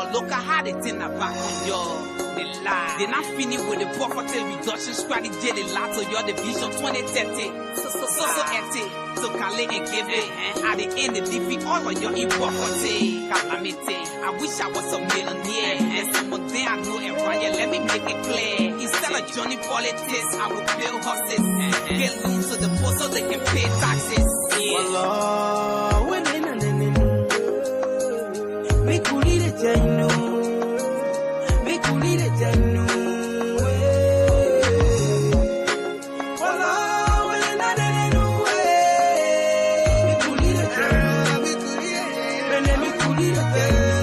fall. Look at how they turn the back on you. They lie. They not finish with the poverty reduction strategy. They lie to your division 2030. So empty. So Kale and give it. At the end, they defeat all of your improperty. Calamity. I wish I was a millionaire. And someone there I know and right. Let me make it clear. Instead of joining politics, I will build horses. Get loans to the poor so they can pay taxes. Allah, when me kuli de jayno, me kuli de jayno. Allah, when me kuli de jayno, me kuli de jayno.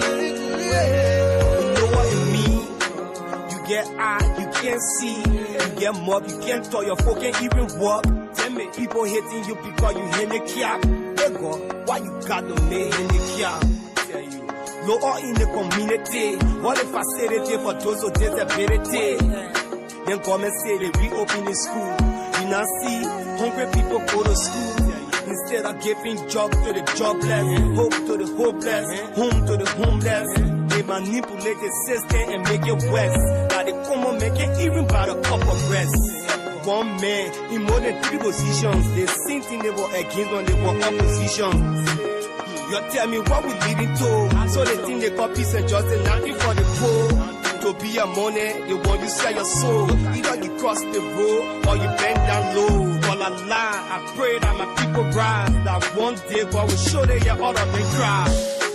You know what it mean? You get eye, you can't see. You get mob, you can't talk. Your folk can't even walk. Tell me, people hating you because you in the cap. Hey God, why you got to make in the cap? You're all in the community. What if I say it for those with disability? Then come and say they reopen the school. You now see hungry people go to school. Instead of giving job to the jobless, hope to the hopeless, home to the homeless. They manipulate the system and make it worse. Now they come and make it even by the cup of rest. One man in more than 3 positions. They same thing they were against when they were opposition. You tell me what we leading to. So they think they got peace and justice, nothing for the poor. To be a money, they want you sell your soul. Either you cross the road or you bend down low. All Allah, I pray that my people rise. That one day God will show they all of them cry.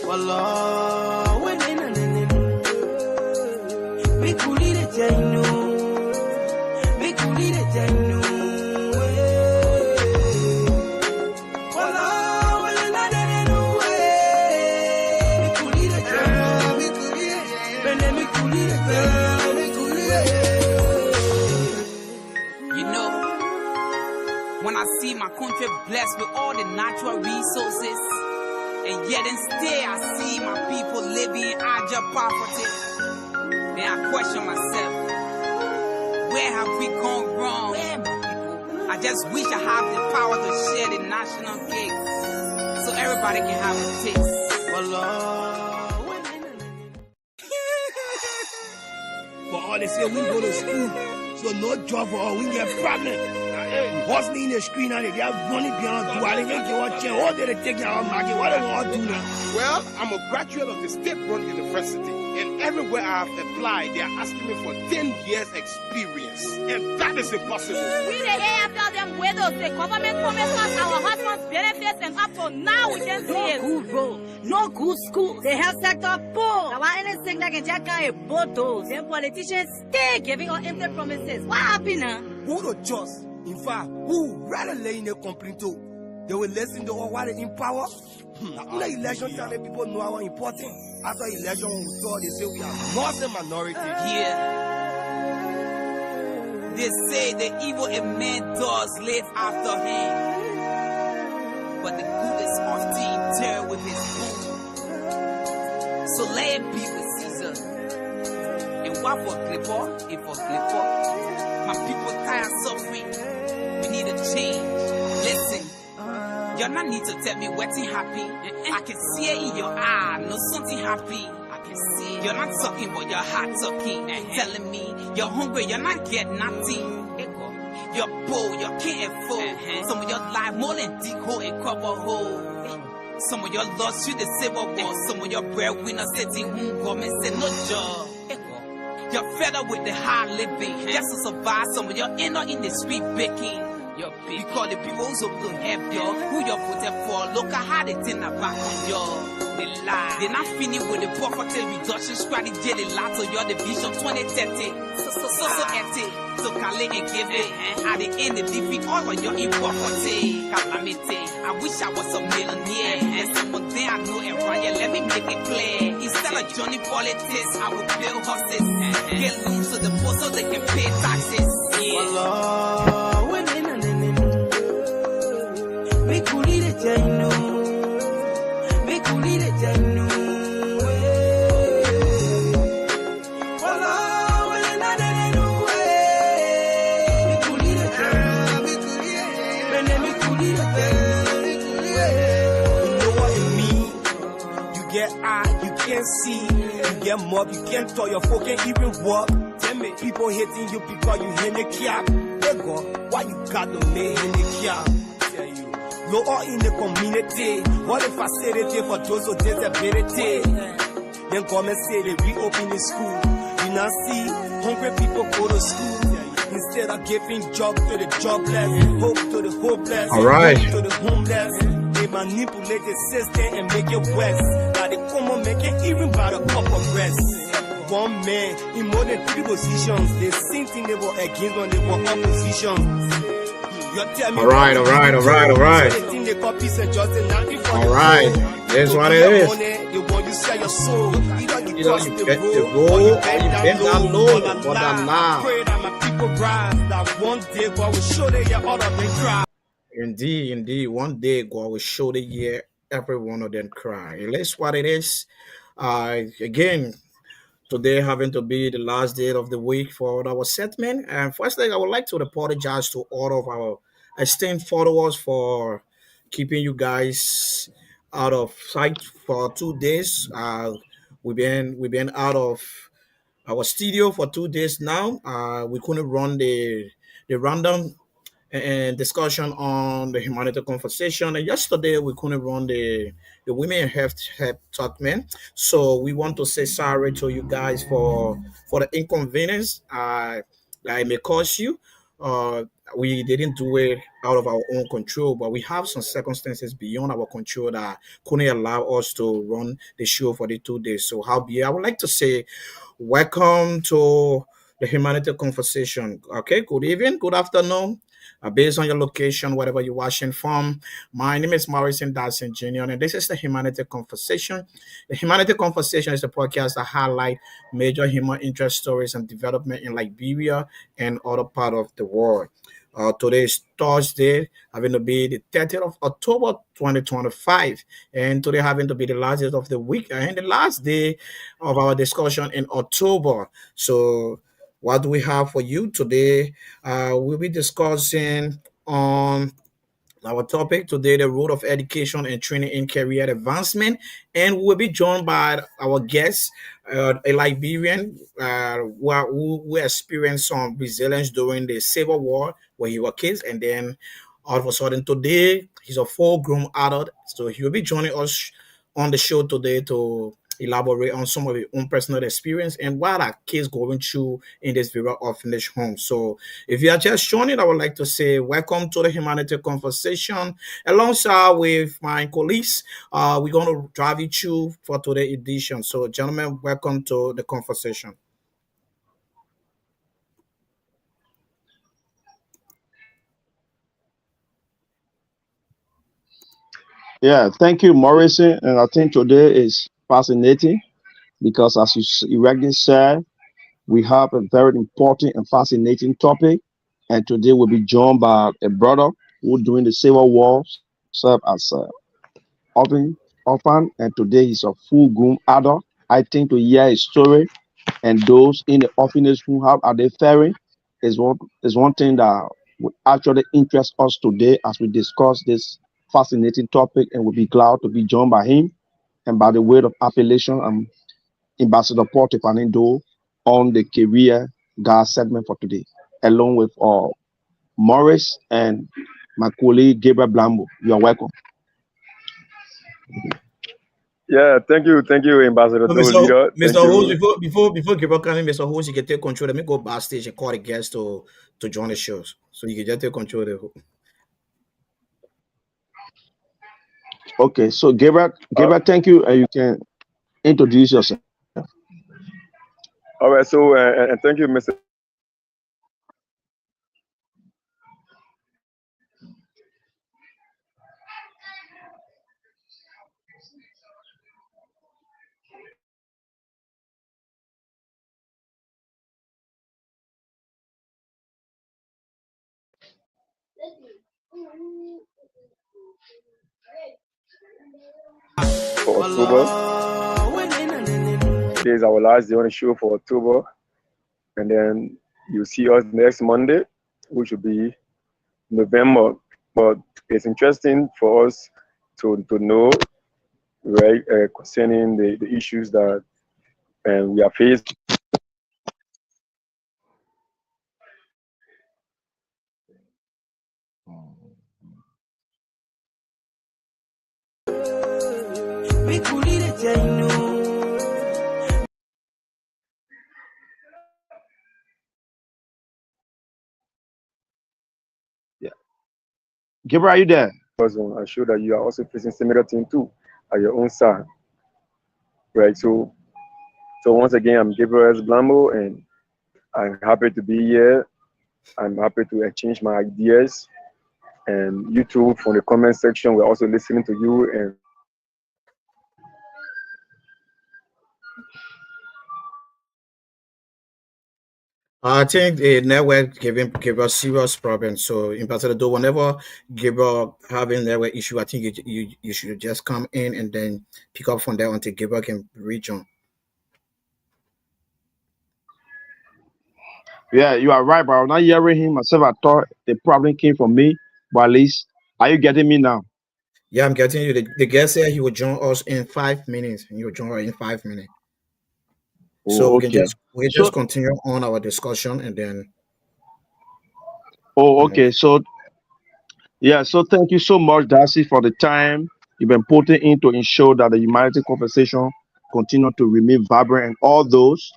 Allah, when me kuli de jayno, me kuli de jayno. When I see my country blessed with all the natural resources, and yet and still I see my people living in abject poverty, then I question myself, where have we gone wrong? I just wish I had the power to share the national cake, so everybody can have a taste. For all they say, we go to school, so no job for all, we get pregnant. Hustling in the screen and they have money beyond do. I didn't get what you all they take your market. What do you want to do now? Well, I'm a graduate of the state-run university, and everywhere I have applied, they are asking me for 10 years experience, and that is impossible. We the AFL them widows, the government promised us our husbands benefits, and up to now we can't see it. No good road, no good school. The health sector poor. Now anything that can jack a bottles, then politicians stay giving us empty promises. What happened now? Who to just? In fact, who rather lay in a complaint to? They will listen to all what they in power. After election time, people know how important. After election, when we talk, they say we are not a minority. Yeah. They say the evil a man does live after him, but the good is often interred with his own. So let it be with Caesar. And what for Clipper? If for Clipper, my people tired suffering. We need a change. Listen, you not need to tell me what's happy. I can see it in your eye, no something happy. I can see it. You're not talking, but your heart talking. Telling me you're hungry, you're not getting nothing. You're poor, you can't afford. Some of your life more than dig hole and cover hole. Some of your lost you the civil war. Some of your breadwinners said the government said no job. You're fed up with the hard living. Just to survive, some of your inner in the street baking. We call the people who's able to help you. Who you're voted for, look at how they turn the back on you. They lie. They not finish with the poverty reduction strategy. They lie to your division 2030. So empty. So Kale and give it. At the end, they defeat all of your improperty. Calamity. I wish I was a millionaire. And someone there I know and right. Let me make it clear. Instead of joining politics, I will build horses. Get loans to the poor so they can pay taxes. Allah, when me kuli de jayno, me kuli de jayno. Allah, when me kuli de jayno, me kuli de jayno. You know what it means? You get eye, you can't see. You get mob, you can't talk, your folk can't even walk. Damn it, people hating you because you in the cap. They go, why you got the man in the cap? Tell you, you're all in the community. What if I say it for those with disability? Then come and say they reopen the school. You not see hungry people go to school. Instead of giving job to the jobless, hope to the hopeless, All right. hope to the homeless. They manipulate the system and make it worse. Now they come and make it even by the cup of rest. One man in more than 3 positions. The same thing they were against when they were opposition. All right. All right. That's what it is. Either you bet the goal or you bet that low for that now. Indeed. One day God will show the year every one of them cry. And that's what it is. Again, today having to be the last day of the week for our segment. And first thing, I would like to apologize to all of our esteemed followers for keeping you guys out of sight for 2 days. We've been out of our studio for 2 days now. We couldn't run the random and discussion on the humanitarian conversation. And yesterday we couldn't run the women health talk, man. So we want to say sorry to you guys for the inconvenience that it may cause you. We didn't do it out of our own control, but we have some circumstances beyond our control that couldn't allow us to run the show for the 2 days. So I would like to say welcome to the humanitarian conversation. Okay, good evening, good afternoon. Based on your location, wherever you're watching from, my name is Morrison, Dassin Jr., and this is the Humanitarian Conversation. The Humanitarian Conversation is a podcast that highlight major human interest stories and development in Liberia and other part of the world. Today is Thursday, having to be the 30th of October 2025, and today having to be the last day of the week and the last day of our discussion in October. So what do we have for you today? We'll be discussing on our topic today, the role of education and training in career advancement. And we'll be joined by our guest, a Liberian who experienced some resilience during the Civil War when he was kids. And then all of a sudden today, he's a full-grown adult. So he will be joining us on the show today to elaborate on some of his own personal experience and what are kids going through in this very orphanage home. So if you are just joining, I would like to say welcome to the Humanitarian Conversation. Alongside with my colleagues, we're going to drive you through for today's edition. So gentlemen, welcome to the conversation. Yeah, thank you, Morrison. And I think today is fascinating because, as you rightly said, we have a very important and fascinating topic. And today we'll be joined by a brother who, during the Civil War, served as an orphan, and today he's a full-grown adult. I think to hear his story and those in the orphanage who have are they faring is one thing that would actually interest us today as we discuss this fascinating topic, and we'll be glad to be joined by him. And by the word of appellation, I'm Ambassador Paul Tepennoh on the career guide segment for today, along with Morris and my colleague Gabriel Blamo. You are welcome. Yeah, thank you, Ambassador Leader. Mr. Host, before Gabriel coming, Mr. Host, you can take control. Let me go backstage and call the guests to join the shows. So you can just take control of the. Okay, so Gabriel, thank you, and you can introduce yourself. All right, so and thank you, Mr. For October. Today is our last day on the show for October, and then you'll see us next Monday, which will be November. But it's interesting for us to know right, concerning the issues that we are facing. Yeah. Gabriel, are you there? Because I'm sure that you are also facing similar thing too at your own side, right? So once again, I'm Gabriel Blamo, and I'm happy to be here. I'm happy to exchange my ideas, and you too from the comment section. We're also listening to you, and I think the network gave us serious problems. So in particular, whenever Gabriel having network issue, I think you should just come in and then pick up from there until Gabriel can reach on. Yeah, you are right, but I'm not hearing him myself. I thought the problem came from me, but at least, are you getting me now? Yeah, I'm getting you. The guest said he will join us in 5 minutes, and he will join us in 5 minutes. So Oh, okay. we can So, just continue on our discussion and then. okay. So, yeah, so thank you so much, Darcy, for the time you've been putting in to ensure that the humanity conversation continue to remain vibrant. And all those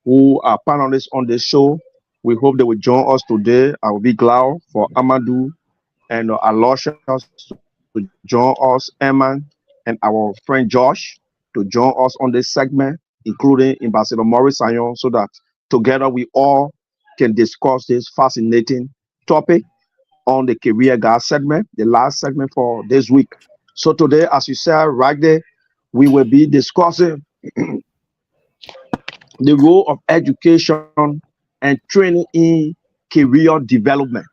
who are panelists on the show, we hope they will join us today. I will be glad for Amadu and Aloysius to join us, Eman, and our friend Josh to join us on this segment, including Ambassador Morrison, so that together we all can discuss this fascinating topic on the career guide segment, the last segment for this week. So today, as you said right there, we will be discussing the role of education and training in career development.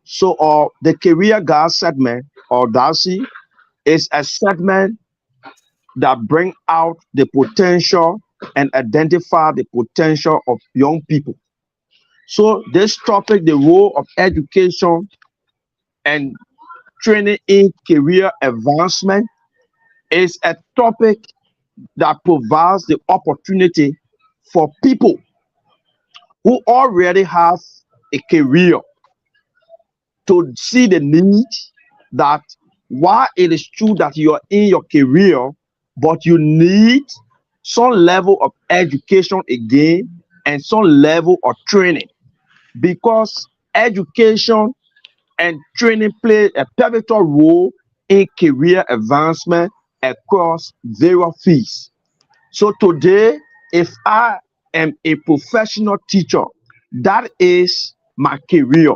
So the career guide segment, or Darcy, is a segment that bring out the potential and identify the potential of young people. So this topic, the role of education and training in career advancement, is a topic that provides the opportunity for people who already have a career to see the need that while it is true that you're in your career, but you need some level of education again and some level of training, because education and training play a pivotal role in career advancement across various fields. So today, if I am a professional teacher, that is my career.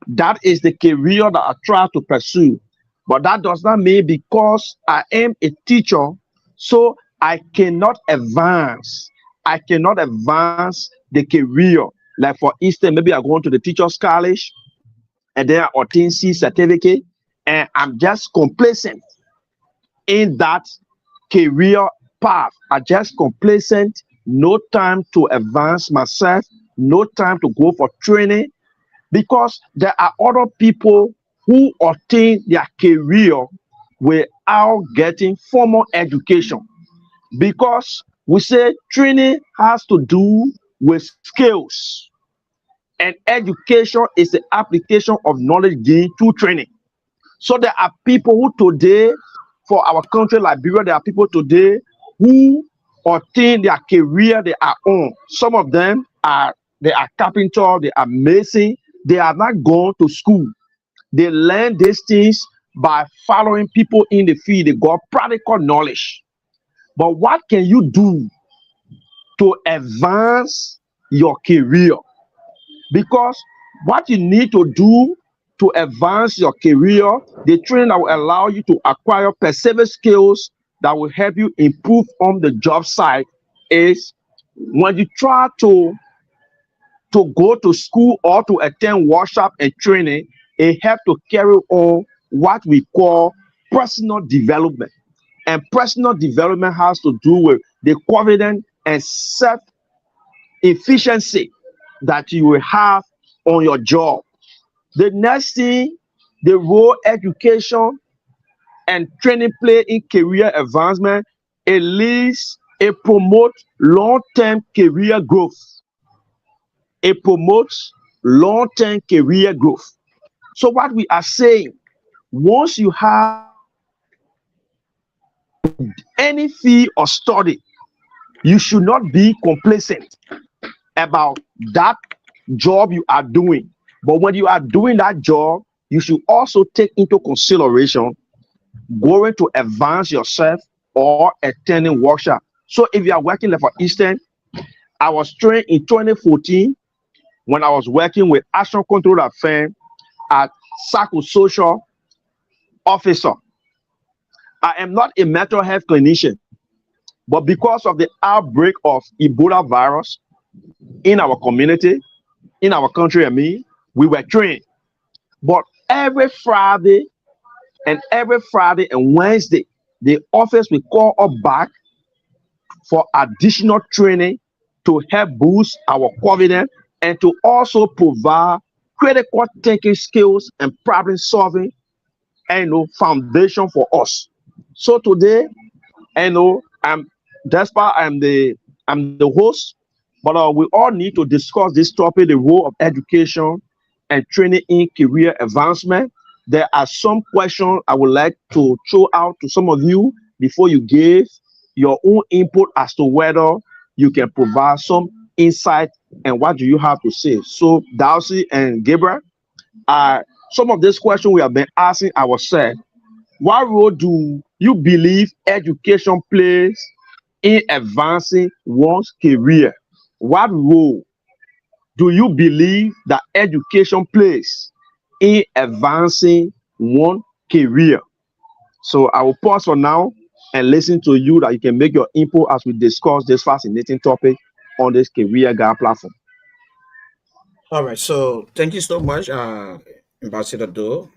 That is the career that I try to pursue. But that does not mean because I am a teacher, so I cannot advance. I cannot advance the career. Like for instance, maybe I go into the teacher's college and then I obtain C certificate, and I'm just complacent in that career path. I just complacent, no time to advance myself, no time to go for training, because there are other people who obtain their career without getting formal education. Because we say training has to do with skills, and education is the application of knowledge gained through training. So there are people who today, for our country, Liberia, there are people today who obtain their career they are on. Some of them they are carpenter, they are mason, they are not going to school. They learn these things by following people in the field. They got practical knowledge. But what can you do to advance your career? Because what you need to do to advance your career, the training that will allow you to acquire perceived skills that will help you improve on the job site, is when you try to go to school or to attend workshop and training, it helps to carry on what we call personal development. And personal development has to do with the confidence and self-efficiency that you will have on your job. The next thing, the role education and training play in career advancement. It leads, it promotes long-term career growth. It promotes long-term career growth. So what we are saying, once you have any field of study, you should not be complacent about that job you are doing. But when you are doing that job, you should also take into consideration going to advance yourself or attending workshop. So if you are working like for instance, I was trained in 2014 when I was working with Action Control Affairs as psychosocial officer. I am not a mental health clinician, but because of the outbreak of Ebola virus in our community, in our country, we were trained. But every Friday and Wednesday, the office will call us back for additional training to help boost our confidence and to also provide critical thinking skills and problem solving and foundation for us. So today, despite I'm the host, but we all need to discuss this topic, the role of education and training in career advancement. There are some questions I would like to throw out to some of you before you give your own input as to whether you can provide some insight and what do you have to say. So Dassin and Gabriel, some of these questions we have been asking ourselves. What role do you believe education plays in advancing one's career? What role do you believe that education plays in advancing one career? So I will pause for now and listen to you that you can make your input as we discuss this fascinating topic on this Career Guide platform. All right. So thank you so much, Ambassador Do.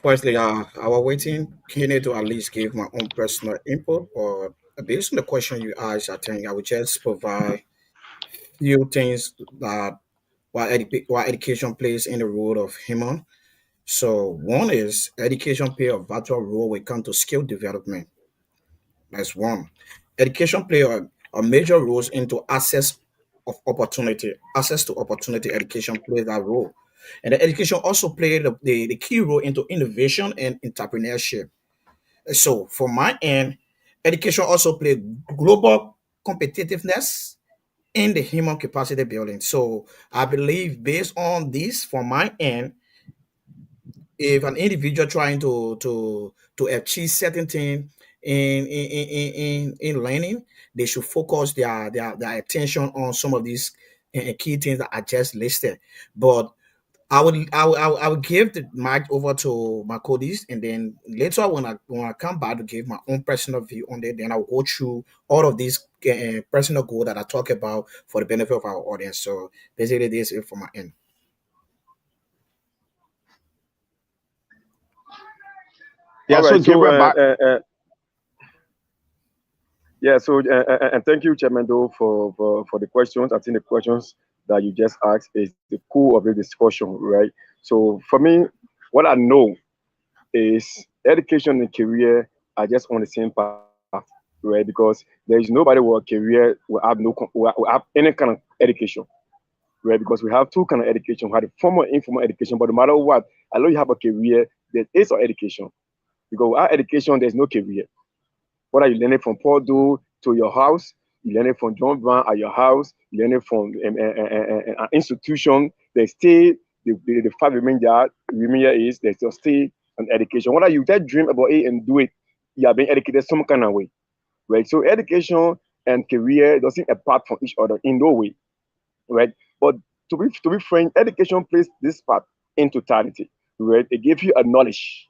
Firstly, I was waiting Kenny to at least give my own personal input, or based on the question you asked, I think I would just provide few things that what education plays in the role of human. So one is education play a vital role when it comes to skill development. That's one. Education play a major roles into access of opportunity. Access to opportunity education plays that role. And the education also play the key role into innovation and entrepreneurship. So for my end, education also play global competitiveness in the human capacity building. So I believe based on this, for my end, if an individual trying to achieve certain thing in learning, they should focus their attention on some of these key things that I just listed. But I would give the mic over to my colleagues, and then later when I come back to give my own personal view on it, then I'll go through all of these personal goals that I talk about for the benefit of our audience. So basically, this is it for my end. Yeah, All so right. So Gabriel back. yeah. So and thank you, Chairman, though, for the questions. I think the questions that you just asked is the core of the discussion, right? So for me, what I know is education and career are just on the same path, right? Because there is nobody with a career will have any kind of education, right? Because we have two kind of education. We have the formal and informal education, but no matter what, I know you have a career, there is an education. Because without education, there's no career. Whether you learn it from Porto to your house, you learn it from John Brown at your house, you learn it from an institution, there's still the fact remain is there's still an education. Whether you just dream about it and do it, you are being educated some kind of way, right? So education and career doesn't apart from each other in no way, right? But to be frank, education plays this part in totality, right? It gives you a knowledge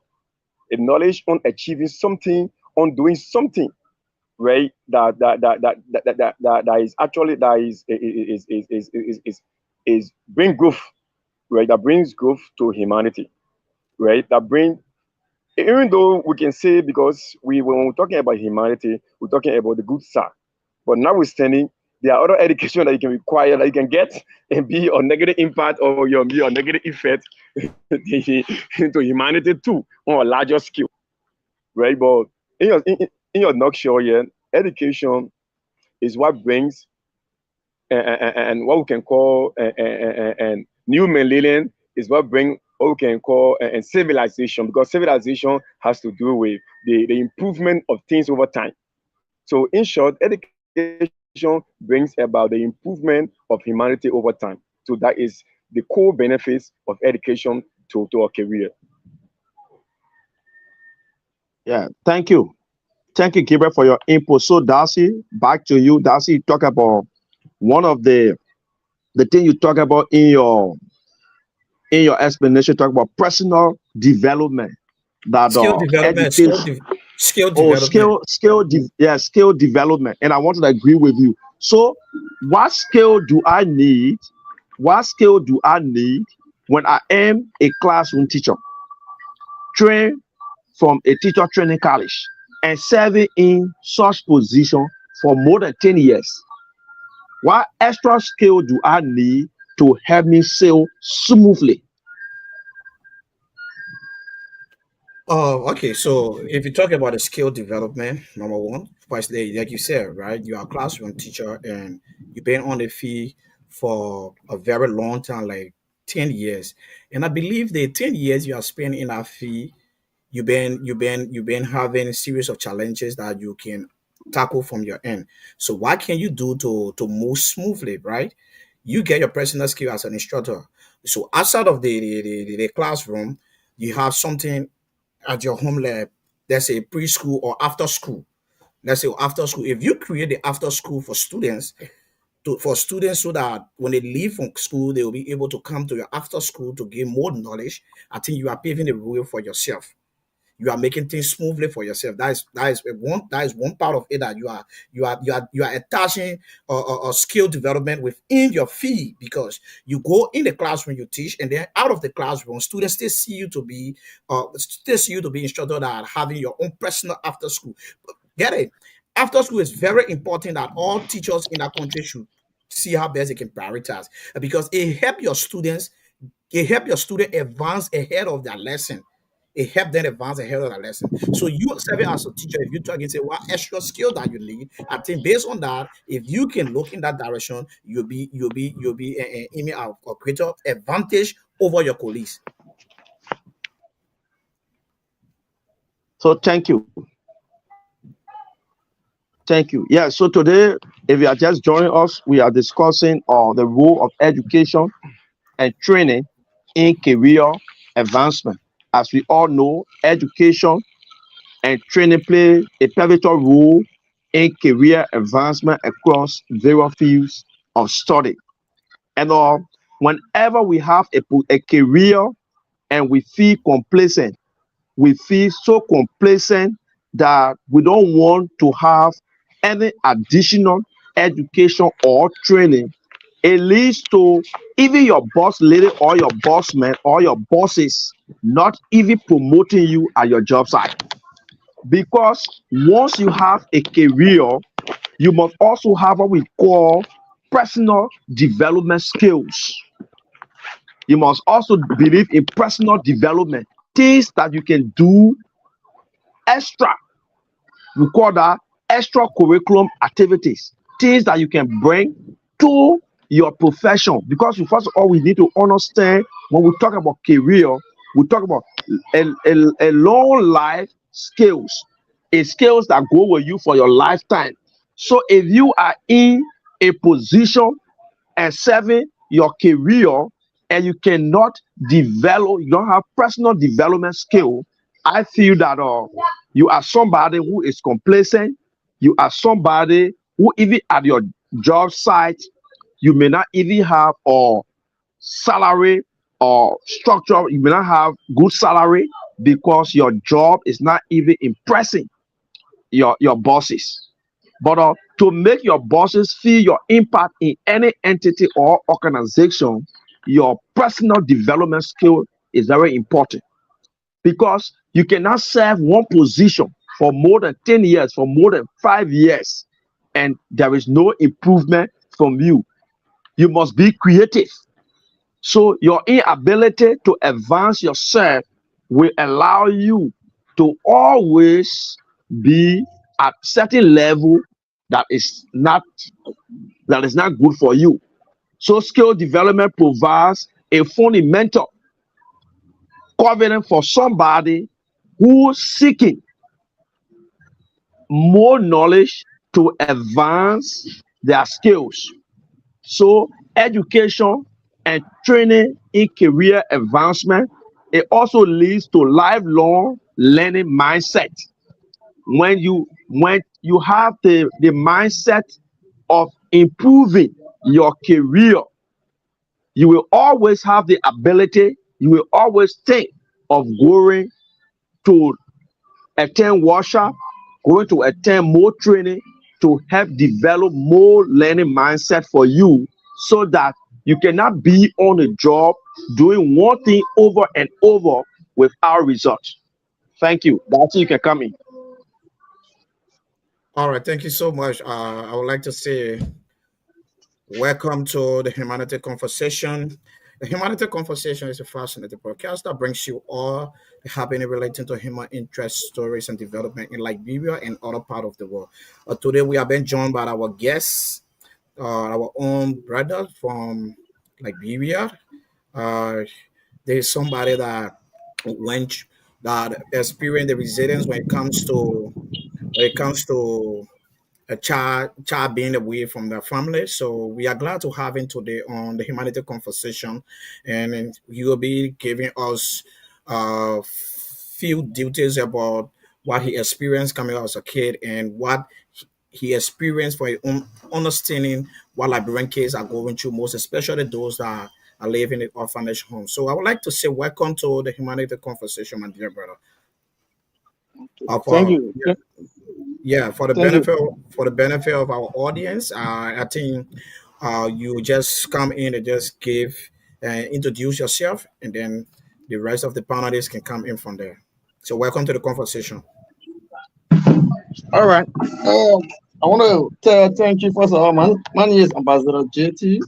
on achieving something, on doing something, right? That is actually is bring growth, right? That brings growth to humanity, right? That bring, even though we can say, because when we're talking about humanity, we're talking about the good side, but notwithstanding, there are other education that you can require that you can get and be a negative impact or be a negative effect into humanity too on a larger scale, right? But in your nutshell, yeah, education is what brings and what we can call and new millennium is what bring what we can call and civilization, because civilization has to do with the improvement of things over time. So in short, education brings about the improvement of humanity over time. So that is the core benefits of education to a career. Yeah, thank you. Thank you, Gabriel, for your input. So, Darcy, back to you. Darcy, you talk about one of the thing you talk about in your explanation, talk about personal development, that Skill development, education, skill development. skill development. And I wanted to agree with you. So, what skill do I need? What skill do I need when I am a classroom teacher, trained from a teacher training college, and serving in such position for more than 10 years? What extra skill do I need to help me sail smoothly? Oh, okay. So if you talk about the skill development, number one, first, like you said, right? You are a classroom teacher and you've been on the field for a very long time, like 10 years. And I believe the 10 years you are spending in that field, you've been having a series of challenges that you can tackle from your end. So what can you do to move smoothly, right? You get your personal skill as an instructor. So outside of the classroom, you have something at your home lab, let's say preschool or after school. Let's say after school. If you create the after school for students, so that when they leave from school, they will be able to come to your after school to gain more knowledge. I think you are paving the way for yourself. You are making things smoothly for yourself. That is one part of it, that you are attaching a skill development within your field, because you go in the classroom, you teach, and then out of the classroom, students still see you to be instructor that are having your own personal after school. Get it? After school is very important, that all teachers in that country should see how best they can prioritize, because it help your student advance ahead of their lesson. It help them advance ahead of their lesson. So you serving as a teacher, if you talk and say what extra skill that you need, I think based on that, if you can look in that direction, you'll be aiming at a greater advantage over your colleagues. So, thank you. Thank you. Yeah, so today, if you are just joining us, we are discussing the role of education and training in career advancement. As we all know, education and training play a pivotal role in career advancement across various fields of study. And whenever we have a career and we feel complacent, we feel so complacent that we don't want to have any additional education or training, it leads to even your boss lady or your boss man or your bosses not even promoting you at your job site. Because once you have a career, you must also have what we call personal development skills. You must also believe in personal development, things that you can do extra. We call that extra curriculum activities, things that you can bring to your profession. Because first of all, we need to understand, when we talk about career, we talk about a long life skills, skills that go with you for your lifetime. So if you are in a position and serving your career and you cannot develop, you don't have personal development skill, I feel that you are somebody who is complacent. You are somebody who, even at your job site, you may not even have a salary or structure. You may not have good salary because your job is not even impressing your bosses. But to make your bosses feel your impact in any entity or organization, your personal development skill is very important, because you cannot serve one position for more than 10 years, for more than 5 years, and there is no improvement from you. You must be creative. So your inability to advance yourself will allow you to always be at certain level that is not good for you. So skill development provides a fundamental covenant for somebody who's seeking more knowledge to advance their skills. So education and training in career advancement, it also leads to lifelong learning mindset. When you have the mindset of improving your career, you will always have the ability, you will always think of going to attend workshop, going to attend more training to help develop more learning mindset for you, so that you cannot be on a job doing one thing over and over without results. Thank you. That's it. You can come in. All right, thank you so much. I would like to say welcome to the Humanity Conversation. The Humanity Conversation is a fascinating podcast that brings you all the happening relating to human interest, stories, and development in Liberia and other part of the world. Today we are being joined by our guests, our own brother from Liberia. Uh, there is somebody that went that experienced the resilience when it comes to a child being away from their family. So we are glad to have him today on the Humanity Conversation, and he will be giving us a few details about what he experienced coming out as a kid and what he experienced for his own understanding what Liberian kids are going through, most especially those that are living in orphanage homes. So I would like to say welcome to the Humanity Conversation, my dear brother. Thank you. Yeah, Thank you. for the benefit of our audience, I think you just come in and just give introduce yourself, and then the rest of the panelists can come in from there. So welcome to the conversation. All right. I want to thank you first of all. My name is Ambassador JT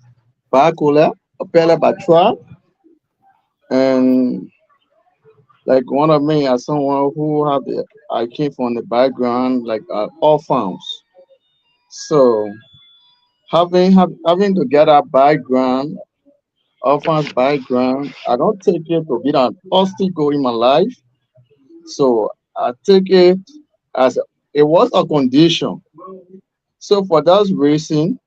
Barkolleh, Appellate by Tribe, and like one of me as someone who I came from the background like orphans. So having to get a background, orphans background, I don't take it to be an obstacle in my life. So I take it as it was a condition. So for that reason,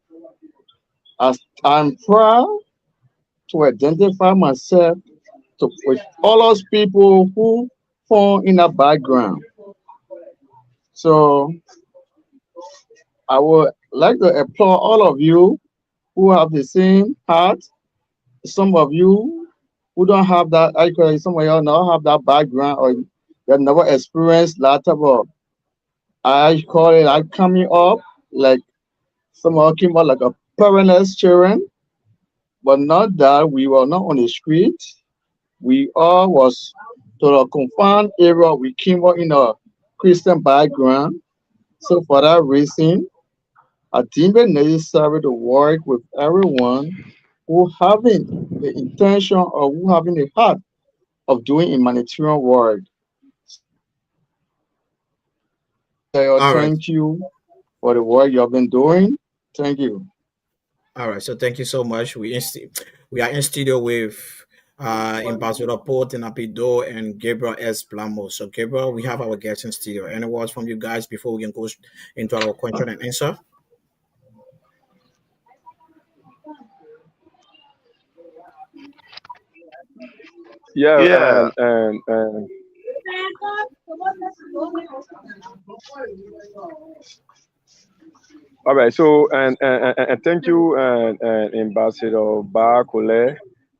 as I'm proud to identify myself with all those people who fall in that background. So I would like to applaud all of you who have the same heart. Some of you who don't have that, some of y'all don't have that background, or you have never experienced that type of, I call it like coming up, like someone came out like a parentless children, but not that we were not on the street. We all was to a confined area. We came out in a Christian background. So for that reason, I deem it necessary to work with everyone who having the intention or who having the heart of doing humanitarian work. All right, Thank you for the work you have been doing. Thank you. all right. So thank you so much. We are in studio with Ambassador Port and Apido and Gabriel S. Blamo. So Gabriel, we have our guests in studio. Any words from you guys before we can go into our question and answer? Yeah, Yeah. and all right. So and thank you, Ambassador Barkolleh.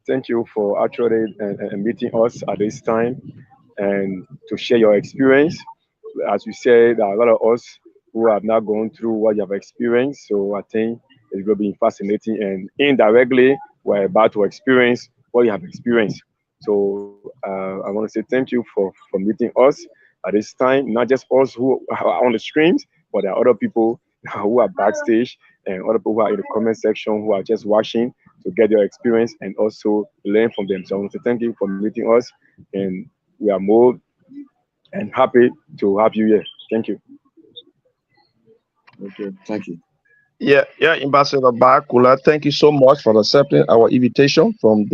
Thank you for actually meeting us at this time and to share your experience. As you said, there are a lot of us who have not gone through what you have experienced. So I think it's going to be fascinating, and indirectly, we're about to experience what you have experienced. So I want to say thank you for meeting us at this time. Not just us who are on the streams, but there are other people who are backstage, and other people who are in the comment section who are just watching to get your experience and also learn from them. So I want to thank you for meeting us, and we are more and happy to have you here. Thank you. Okay, thank you. Yeah, Ambassador Barkolleh, thank you so much for accepting our invitation from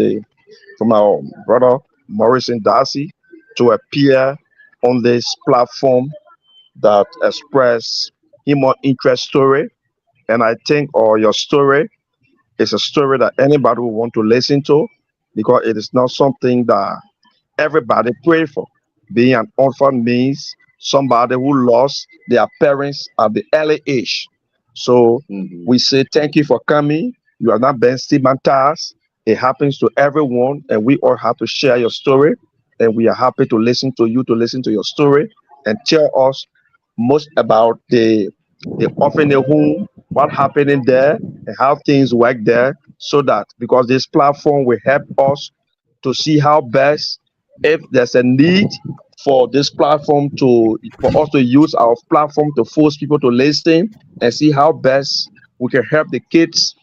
our brother Morrison Darcy to appear on this platform that express human interest story. And I think your story is a story that anybody will want to listen to, because it is not something that everybody pray for. Being an orphan means somebody who lost their parents at the early age. So we say thank you for coming. You are not being stigmatized. It happens to everyone, and we all have to share your story. And we are happy to listen to you, to listen to your story, and tell us most about the orphanage home, what happened in there, and how things work there. So that, because this platform will help us to see how best, if there's a need for this platform for us to use our platform to force people to listen and see how best we can help the kids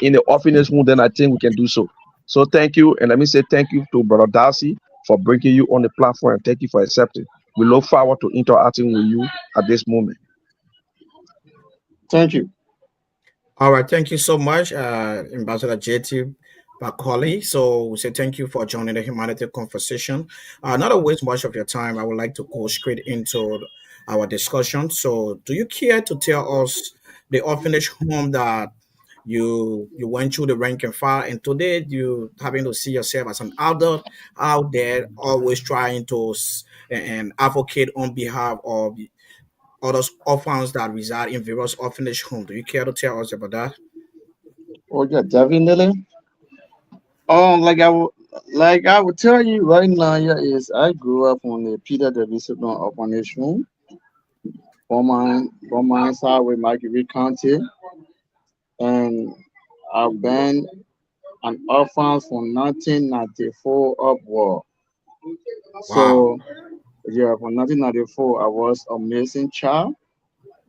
in the orphanage home, then I think we can do so. So thank you, and let me say thank you to Brother Darcy for bringing you on the platform, and thank you for accepting. We look forward to interacting with you at this moment. Thank you. All right, thank you so much, Ambassador JT Barkolleh. So we say thank you for joining the humanity conversation. Not to waste much of your time, I would like to go straight into our discussion. So, do you care to tell us the orphanage home that you went through the rank and file, and today you having to see yourself as an adult out there, always trying to and advocate on behalf of other orphans that reside in various orphanage homes? Do you care to tell us about that? Oh yeah, definitely. Like I would tell you right now, yeah, is I grew up on the Peter Davidson Orphanage Home, from my side with Marguerite County, and I've been an orphan from 1994 upward. Wow. So yeah, from 1994, I was a missing child,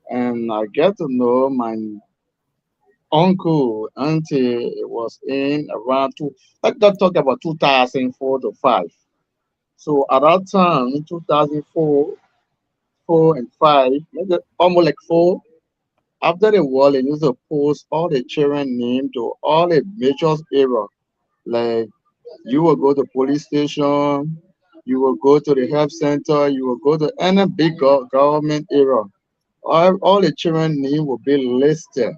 and I get to know my uncle until it was in around like that talk about 2004 to 5. So at that time, 2004, 4 and 5, maybe almost like 4, after the war, they used to post all the children name to all the major area. Like you will go to police station, you will go to the health center, you will go to any big government area. All the children name will be listed.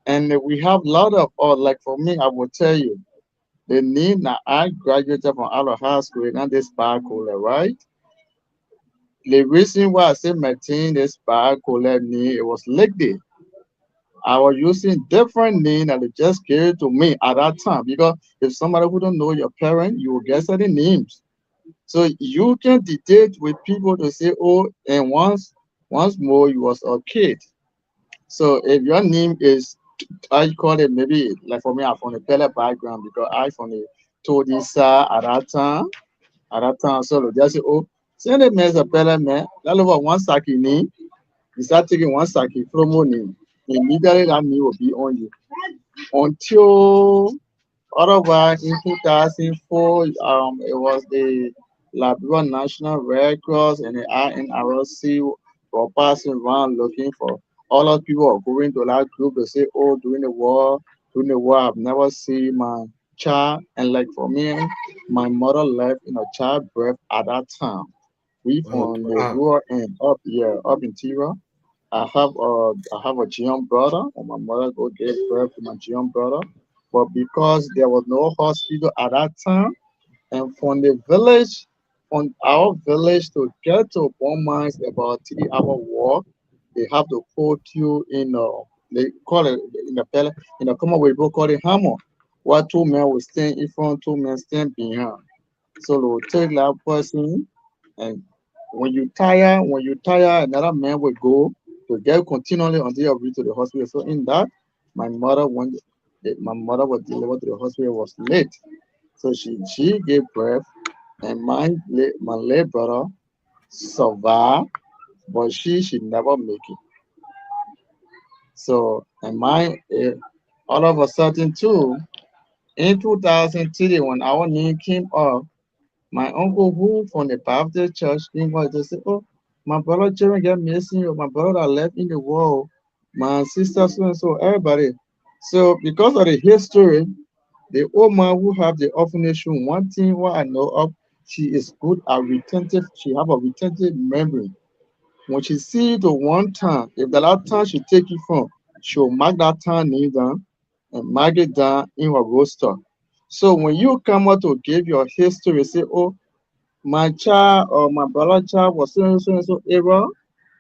And we have a lot of, or like for me, I will tell you, the name that I graduated from out of high school, and this Barkolleh, right? The reason why I say maintain this Barkolleh name, it was like this. I was using different name that they just gave to me at that time, because if somebody who don't know your parent, you will get certain names. So you can dictate with people to say, oh, and once more you was a kid. So if your name is, I call it, maybe like for me, I'm from the Pele background because I from the Todisa at that time. At that time, so they say, oh, send a mess a Pele man. That over one saki name. You start taking one saki promo name. Immediately that name will be on you. Until otherwise in 2004, it was the Liberia National Red Cross and the INRC were passing around looking for all those people are going to that group to say, oh, during the war, I've never seen my child. And like for me, my mother left in a childbirth at that time. We Oh, from the wow. rural end up here, up in Tira. I have a young brother, and my mother go give birth to my young brother. But because there was no hospital at that time, and from the village, from our village to get to Bon is about 3 hour walk. They have to put you in they call it in the pele in the common way people call it hammer. Where two men will stand in front, two men stand behind. So they will take that person, and when you tire, another man will go to get continually until you reach to the hospital. So in that, my mother my mother was delivered to the hospital was late. So she gave birth, and my late brother survived, but she never make it. So, and mine, all of a sudden too, in 2003, when our name came up, my uncle who from the Baptist church came out to say, "Oh, my brother Jerome get missing, or my brother that left in the world, my sister so and so, everybody." So because of the history, the old man who have the orphanage room, one thing what I know of, she is good at retentive, she have a retentive memory. When she see the one time, if the last time she take it from, she'll mark that time name down and mark it down in her roster. So when you come out to give your history, say, "Oh, my child or my brother child was so and so era,"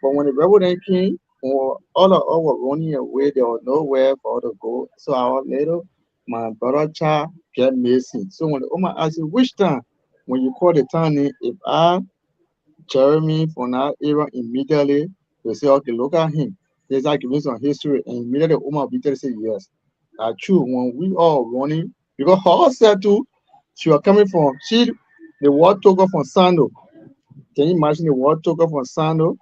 but when the reverend came, or all of us were running away, there was nowhere for her to go. So our later, my brother child get missing. So when the woman asked you which time, when you call the time name, if I Jeremy from that era immediately they say, "Okay, look at him. There's like giving some history," and immediately the woman immediately say yes. That's true. When we all running, because her said too, she was coming from the war took her from Sando. Can you imagine the war took her from Sando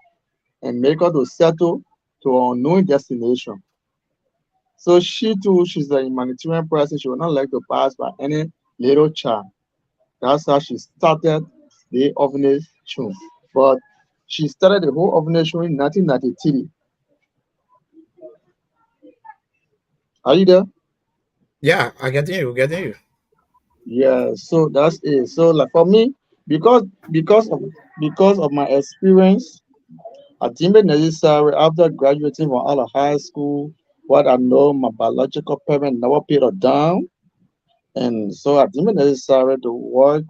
and make her to settle to an unknown destination? So she too, she's a humanitarian person. She would not like to pass by any little child. That's how she started the orphanage home. But she started the whole orphanage home in 1993. Are you there? Yeah, I get you, getting you. Yeah, so that's it. So like for me, because because of because of my experience, I think it necessary after graduating from out of high school, what I know my biological parent never paid her down. And so I think it necessary to work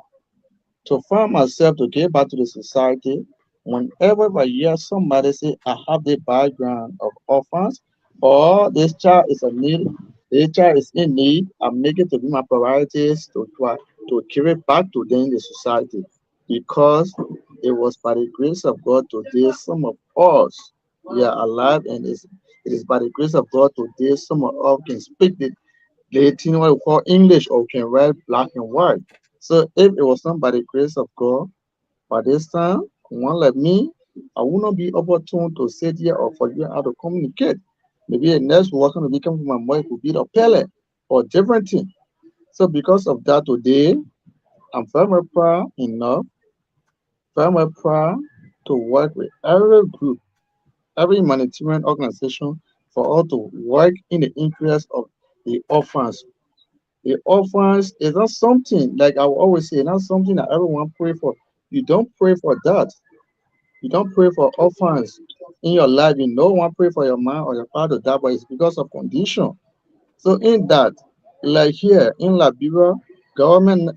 to find myself to get back to the society. Whenever I hear somebody say I have the background of orphans or this child is a need, this child is in need, I make it to be my priorities to try to give it back to them in the society. Because it was by the grace of God today some of us we are alive, and it is by the grace of God today some of us can speak the thing what we call English or can write black and white. So if it was not by the grace of God, by this time, one like me, I will not be opportune to sit here or for you how to communicate. Maybe the next word going to become from my wife will be the pele or different thing. So because of that today, I'm very proud enough, very proud to work with every group, every humanitarian organization for us to work in the interest of the orphans. The orphans is not something like I will always say, not something that everyone pray for. You don't pray for that. You don't pray for orphans in your life. You no one pray for your mom or your father that, but it's because of condition. So in that, like here in Liberia, government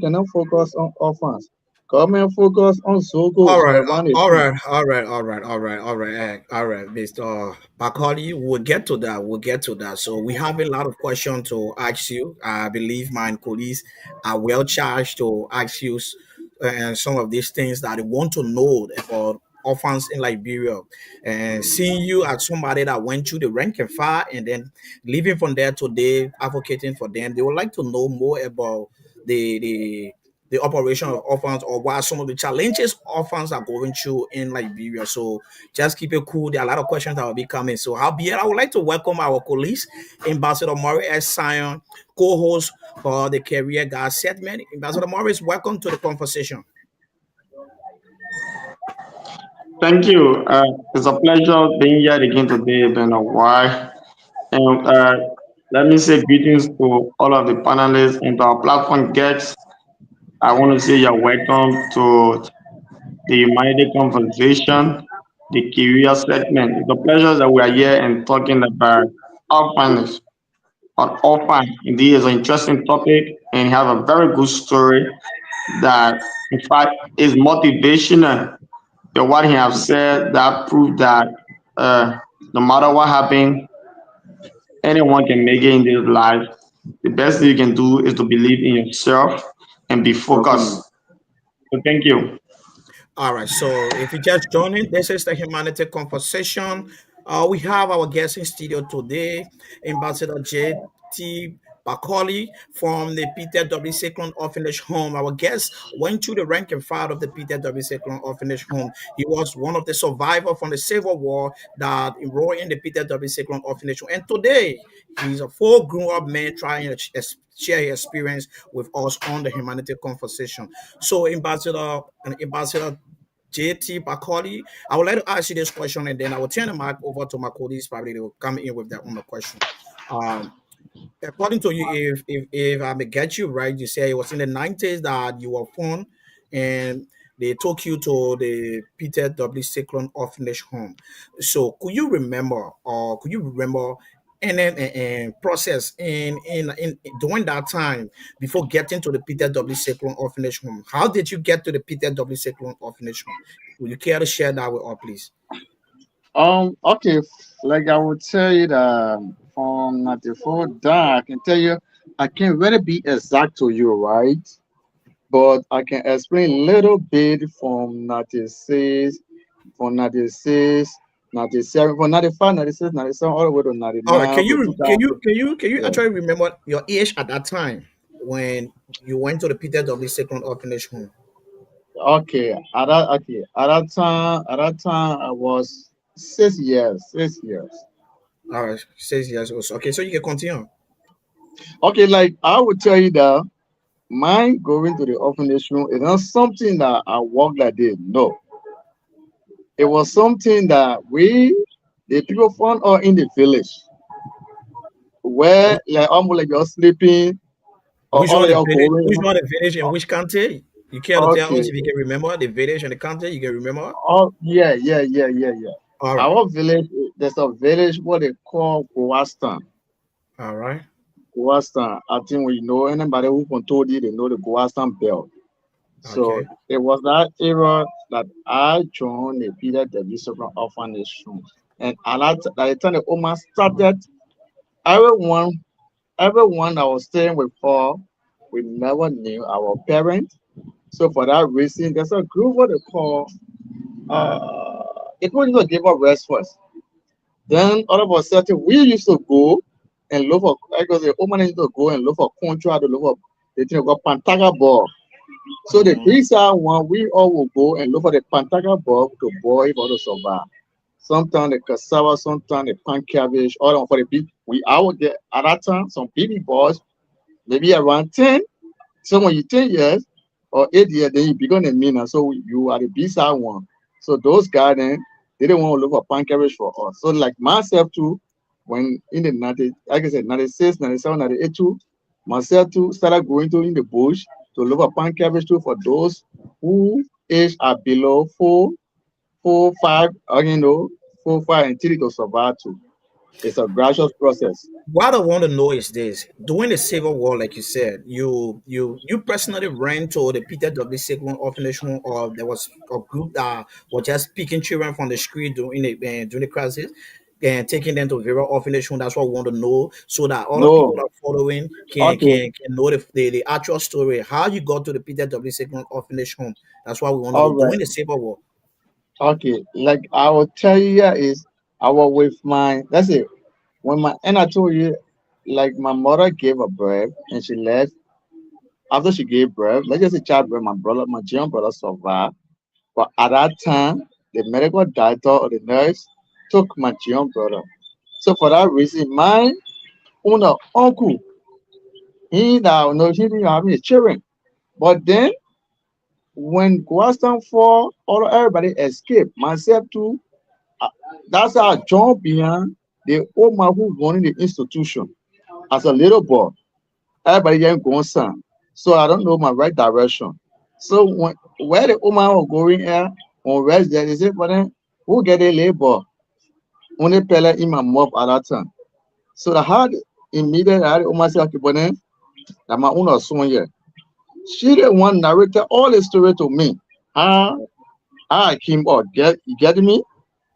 cannot focus on orphans. Government focus on All Zogos right, or one all eighteen. right, all right, all right, all right, all right, all right, Mr. Barkolleh. We'll get to that. We'll get to that. So we have a lot of questions to ask you. I believe my colleagues are well charged to ask you and some of these things that they want to know about orphans in Liberia. And seeing you as somebody that went through the rank and file and then living from there today, advocating for them, they would like to know more about the the operation of orphans or what are some of the challenges orphans are going through in Liberia. So just keep it cool. There are a lot of questions that will be coming. So I would like to welcome our colleagues, Ambassador Morris Siryon, co-host for the Career Guide segment. Ambassador Morris, welcome to the conversation. Thank you. It's a pleasure being here again today. Been a while. And let me say greetings to all of the panelists and to our platform guests. I want to say you're welcome to the Humanity Conversation, the career segment. It's a pleasure that we are here and talking about orphanage. Or orphan, indeed, is an interesting topic and have a very good story that, in fact, is motivational. The what he have said that proved that uh, no matter what happened, anyone can make it in this life. The best thing you can do is to believe in yourself and be Okay. focused. So thank you. All right. So if you just joining, this is the Humanity Conversation. We have our guest in studio today, Ambassador J.T. Barkolleh from the Peter W. Cyclone Orphanage Home. Our guest went to the rank and file of the Peter W. Cyclone Orphanage Home. He was one of the survivors from the Civil War that enrolled in the Peter W. Cyclone Orphanage Home. And today, he's a full grown-up man trying to share his experience with us on the Humanity Conversation. So, Ambassador JT Barkolleh, I would like to ask you this question, and then I will turn the mic over to my colleagues. Probably they will come in with their own question. Um, According to you, if I may get you right, you say it was in the 90s that you were born, and they took you to the Peter W. Cyclone Orphanage Home. So, could you remember any process in during that time before getting to the Peter W. Cyclone Orphanage Home? How did you get to the Peter W. Cyclone Orphanage Home? Would you care to share that with us, please? Okay, like I would tell you that from 94 down, I can tell you, I can't really be exact to you, right? But I can explain a little bit from 96, from 96, 97, from 95, 96, 97, all the way to All right. 99, to 2000. Can you Yeah. actually remember your age at that time when you went to the Peter W. Second Orphanage Home? At that time, I was 6 years, 6 years. All right, 6 years old. Okay, so you can continue. Okay, like I would tell you that my going to the orphanage room is not something that I walk like this. No, it was something that the people found out in the village, where like almost like you're sleeping or Which all one of the y'all village? going. Which one the village and which country? You care to tell us Okay. if you can remember the village and the country? You can remember? Oh yeah, yeah, yeah, yeah, yeah. All right, Our village, there's a village what they call Goastan. all right, Goastan. I think we know anybody who control it, they know the Goastan belt. So okay. it was that era that I joined the Peter the Bishop Orphanage Home. And at the time the Oma started, everyone everyone that was staying with her, we never knew our parents. So for that reason, there's a group what they call it was give us rest first. Then all of a sudden we used to go and look for because the woman used to go and look for contract to look for the thing called Pantaga ball. So the Mhm. big side one, we all will go and look for the Pantaga ball to boil for to survive. Sometimes the cassava, sometimes the pan cabbage, all of for the big we out there at that time, some baby boys, maybe around 10. So when you 10 years or 8 years, then you become a mina. So you are the B side one. So those guys then they didn't want to look for pan carriage for us. So like myself too, when in the 90, like I said, 96, 97, 98 too, myself too started going to in the bush to look for pan carriage too for those who age are below 5, you know, 4, 5 and 3 to survive too. It's a gradual process. What I want to know is this: during the Civil War, like you said, you personally ran to the Peter W. Sigmund Orphanage Home, or there was a group that was just picking children from the street during the crisis and taking them to various orphanage home. That's what we want to know, so that other people No, that are following okay, can know the actual story, how you got to the Peter W. Sigmund Orphanage Home. That's what we want to know all right. during the Civil War. Okay, like I will tell you here is I was with my that's it. When my and I told you like my mother gave a birth and she left after she gave birth, let's just say childbirth, my young brother survived. But at that time, the medical doctor or the nurse took my young brother. So for that reason, my own uncle, he now no he didn't have any children. But then when Guastan fall, all everybody escaped. Myself too. Uh, That's how I jumped behind the old man who running the institution as a little boy. Everybody getting going son. So I don't know my right direction. So when where the old man was going here on rest there, they say, but then who get a labor? Only pele in my mouth at that time. So I had immediately I had the old man say, okay, but then that my own son here. She the one narrated all the story to me. How I came out. You get me?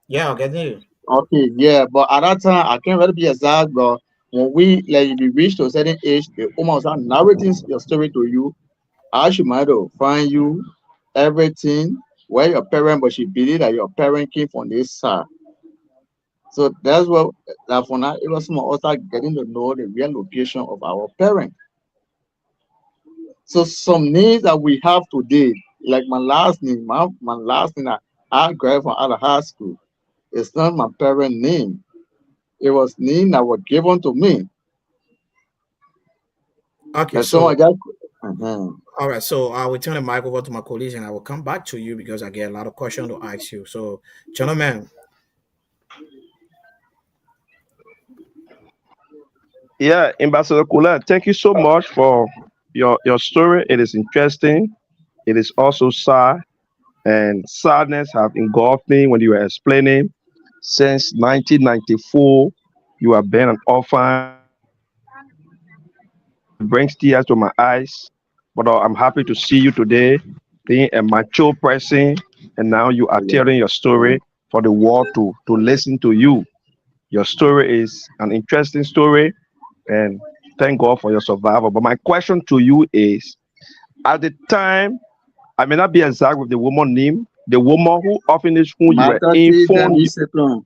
Yeah, I get you. Okay, yeah, but at that time I can't really be exact, but when we like if you reach to a certain age, the woman will start narrating your story to you. How she might have find you everything, where your parent, but she believe that your parent came from this side. So that's what that for now it was more also getting to know the real location of our parents. So some names that we have today, like my last name, my last name I graduated from out of high school. It's not my parent name. It was name that was given to me. Okay, And so I so just all right, so I will turn the mic over to my colleagues and I will come back to you because I get a lot of questions to ask you. So, gentlemen, Yeah, Ambassador Kula, thank you so much for your story. It is interesting. It is also sad, and sadness have engulfed me when you were explaining. Since 1994, you have been an orphan. It brings tears to my eyes. But I'm happy to see you today, being a mature person, and now you are telling your story for the world to listen to you. Your story is an interesting story, and thank God for your survival. But my question to you is, at the time, I may not be exact with the woman name, the woman who orphanage who you were Martha T. informed. Discipline.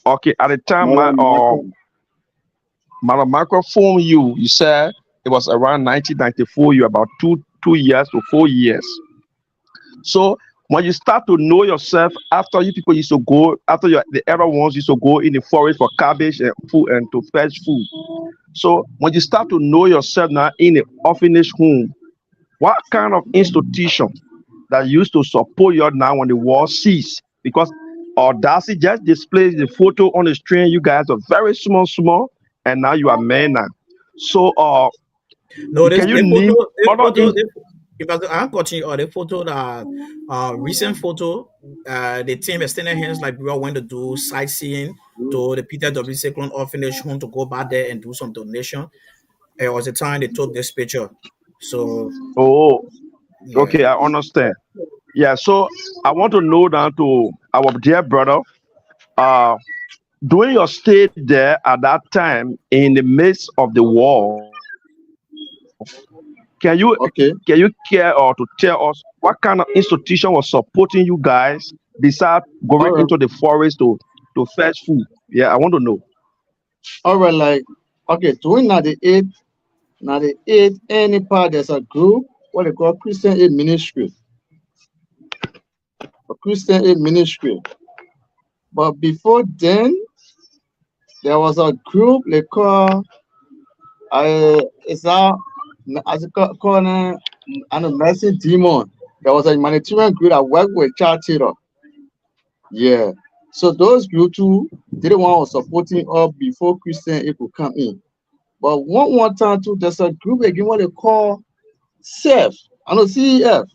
Okay, at the time, Mother Martha. Madam microphone you said it was around 1994. You about two years to 4 years. So when you start to know yourself, after you people used to go, after the other ones used to go in the forest for cabbage and food and to fetch food. So when you start to know yourself now in the orphanage home, what kind of institution that used to support you now when the war ceased? Because Darcy just displays the photo on the screen. You guys are very small, and now you are men now. So no, this can you the name photo, the other photo, the, if I'm continue, or the photo that recent photo, the team extended hands like we all went to do sightseeing to the Peter W. Cyclone Orphanage Home to go back there and do some donation. It was the time they took this picture. So oh, yeah. okay, I understand. Yeah, so I want to know down to our dear brother, uh, during your stay there at that time in the midst of the war, can you Okay. can you care or to tell us what kind of institution was supporting you guys besides going All right. into the forest to fetch food? Yeah, I want to know. All right, like okay, during 98, any part there's a group what they call Christian Aid Ministry. A Christian Aid Ministry. But before then, there was a group they call it's now as it called an Mercy Demon. There was a humanitarian group that worked with child theater. Yeah. So those group too, they the one was supporting us before Christian Aid could come in. But one time too, there's a group again what they call CEF. I know CEF.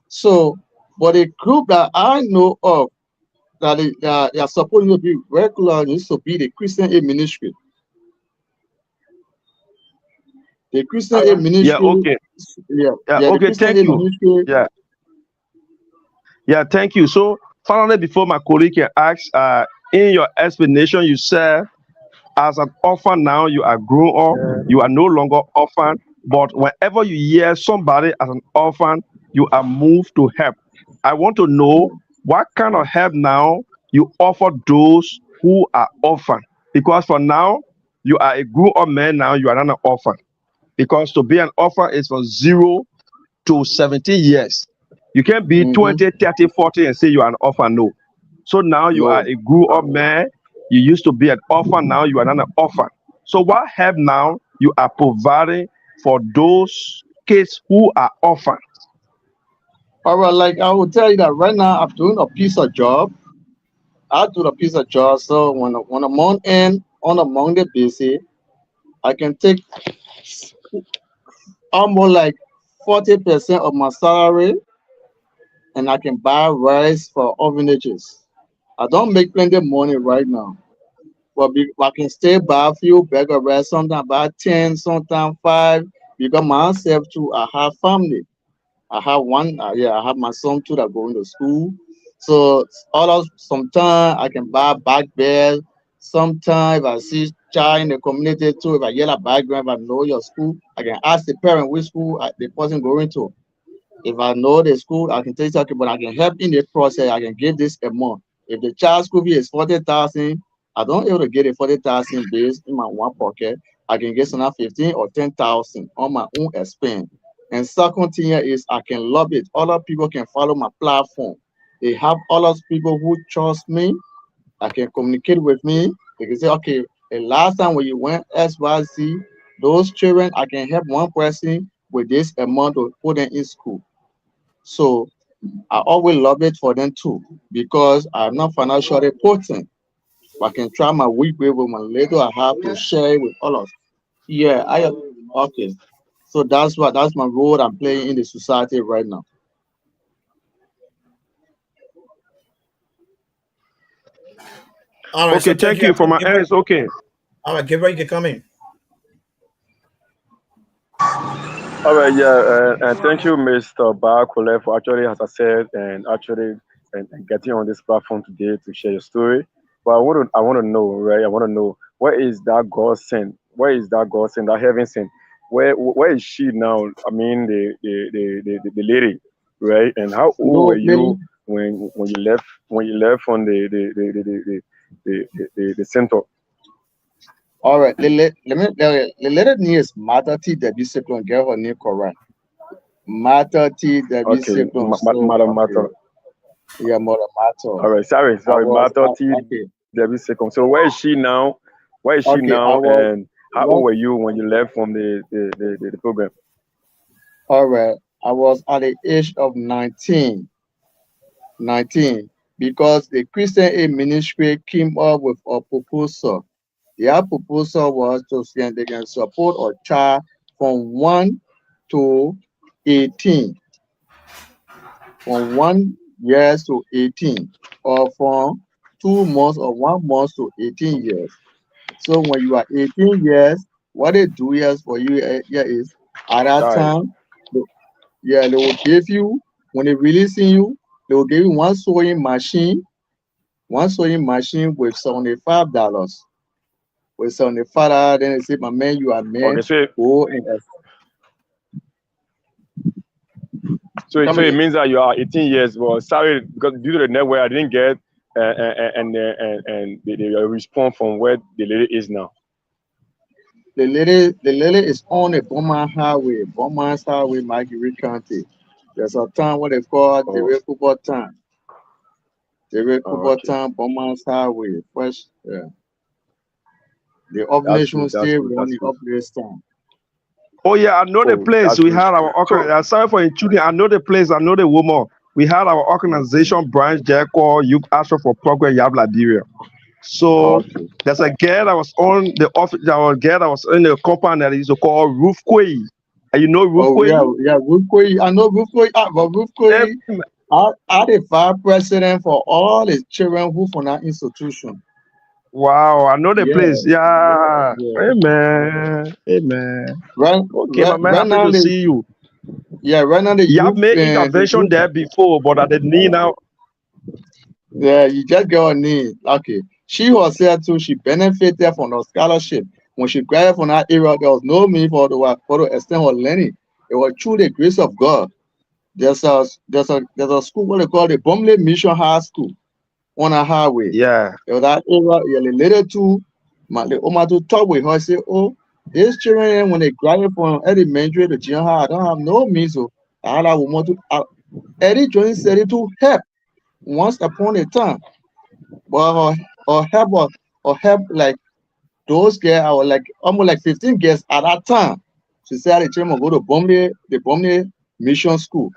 So, but a group that I know of that they are supposed to be regular needs to be the Christian Aid Ministry. The Christian Aid Yeah, Ministry, okay. yeah, Yeah, the okay, Christian thank Aid you. Ministry. Yeah, thank you. So finally, before my colleague can ask, in your explanation, you said as an orphan now you are grown up, you are no longer orphan, but whenever you hear somebody as an orphan, you are moved to help. I want to know what kind of help now you offer those who are orphan, because for now you are a grown up man, now you are not an orphan, because to be an orphan is from 0 to 17 years. You can't be 20, 30, 40 and say you are an orphan. No. So now you are No. a grew up man. You used to be an orphan. Now you are not an orphan. So what help now you are providing for those kids who are orphans? All right, like I will tell you that right now I'm doing a piece of job. I do a piece of job. So when a month end on a Monday basis, I can take almost like 40% of my salary and I can buy rice for orphanages. I don't make plenty of money right now, but I can still buy a few bag of rice, sometimes buy 10, sometimes 5, because myself too, I have family. I have one, I have my son too that going to school. So all of sometimes I can buy back bed. Sometimes if I see child in the community too, if I get a background, if I know your school, I can ask the parent which school the person going to. If I know the school, I can tell you, okay, but I can help in the process. I can give this a month. If the child school fee is 40,000, I don't able to get a 40,000 base in my one pocket. I can get another 15 or 10,000 on my own expense. And second thing here is I can love it. Other people can follow my platform. They have other people who trust me. I can communicate with me. They can say, okay, the last time when you went SYZ, those children, I can help one person with this amount to put them in school. So I always love it for them too, because I'm not financially potent. I can try my week with my little I have to share it with all of us. Yeah, okay. So that's my role I'm playing in the society right now. All right, Okay, so thank thank you. you. For my end, it's okay. All right, Gabriel, you can come in. All right, yeah, and thank you, Mr. Barkolleh, for actually, as I said, and actually and getting on this platform today to share your story. But I want to know, right? I want to know, where is that God sent? Where is that God sent? That heaven sent? Where is she now? I mean, the lady, right? And how old were No, you when you left from the center? all right, let it is Mata T W Cyclone, get her name correct. Mata T W Okay, Cyclone. So okay. Matter. Yeah, Mother Matter. All right, sorry, Matter T Okay. Debbie second. So where is she now? Where is she Okay, I now? was And how what old were you when you left from the program? all right. I was at the age of 19, because the Christian Aid Ministry came up with a proposal. Their proposal was to say they can support a child from 1 to 18, from 1 years to 18, or from 2 months or 1 month to 18 years. So when you are 18 years, what they do is for you here is at that All right. time, yeah, they will give you, when they releasing you, they will give you one sewing machine with $75. With $75, then they say, my man, you are Okay, man. Go and so it come means that you are 18 years. Well, sorry, because due to the network, I didn't get and the response from where the lady is now. The lady is on the Beaumont Highway, Marguerite County. There's a town what they call the Oh, Red Football Town. The Red Football okay. Town, Beaumont Highway. First, yeah. The That's ovulation good. That's still good. That's running good. up this town. Oh yeah, I know the Oh, place. that's We good. had our So, sorry for intruding. I know the place. I know the woman. We had our organization branch there called Youth Action for Progress Yab Liberia. So Okay. there's a girl that was on the office. There was a girl that was in the compound that is called Roof Quay. And you know Roof Oh Quay? yeah, Rufkoyi. I know Rufkoyi. But Rufkoyi are the vice president for all the children who from that institution. Wow, I know the Yeah, place. Yeah. yeah. Amen. Amen. Right, Okay, my right, man, right happy now to the see you. right now the You have youth made the intervention youth. there before, but at the need now. Yeah, you just get her name. Okay. She was here too. She benefited from the scholarship. When she graduated from that area, there was no means for to extend her learning. It was through the grace of God. There's a school what they call the Bromley Mission High School on a highway. Yeah. There was that area, yeah, the later too, the Amadu talk with her, say, oh, these children when they graduate from elementary to junior high, I don't have no means of I want to Eddie Johnson said it to help once upon a time. But or help like those girls, I was like almost like 15 girls at that time. She said the children will go to the Bromley Mission School.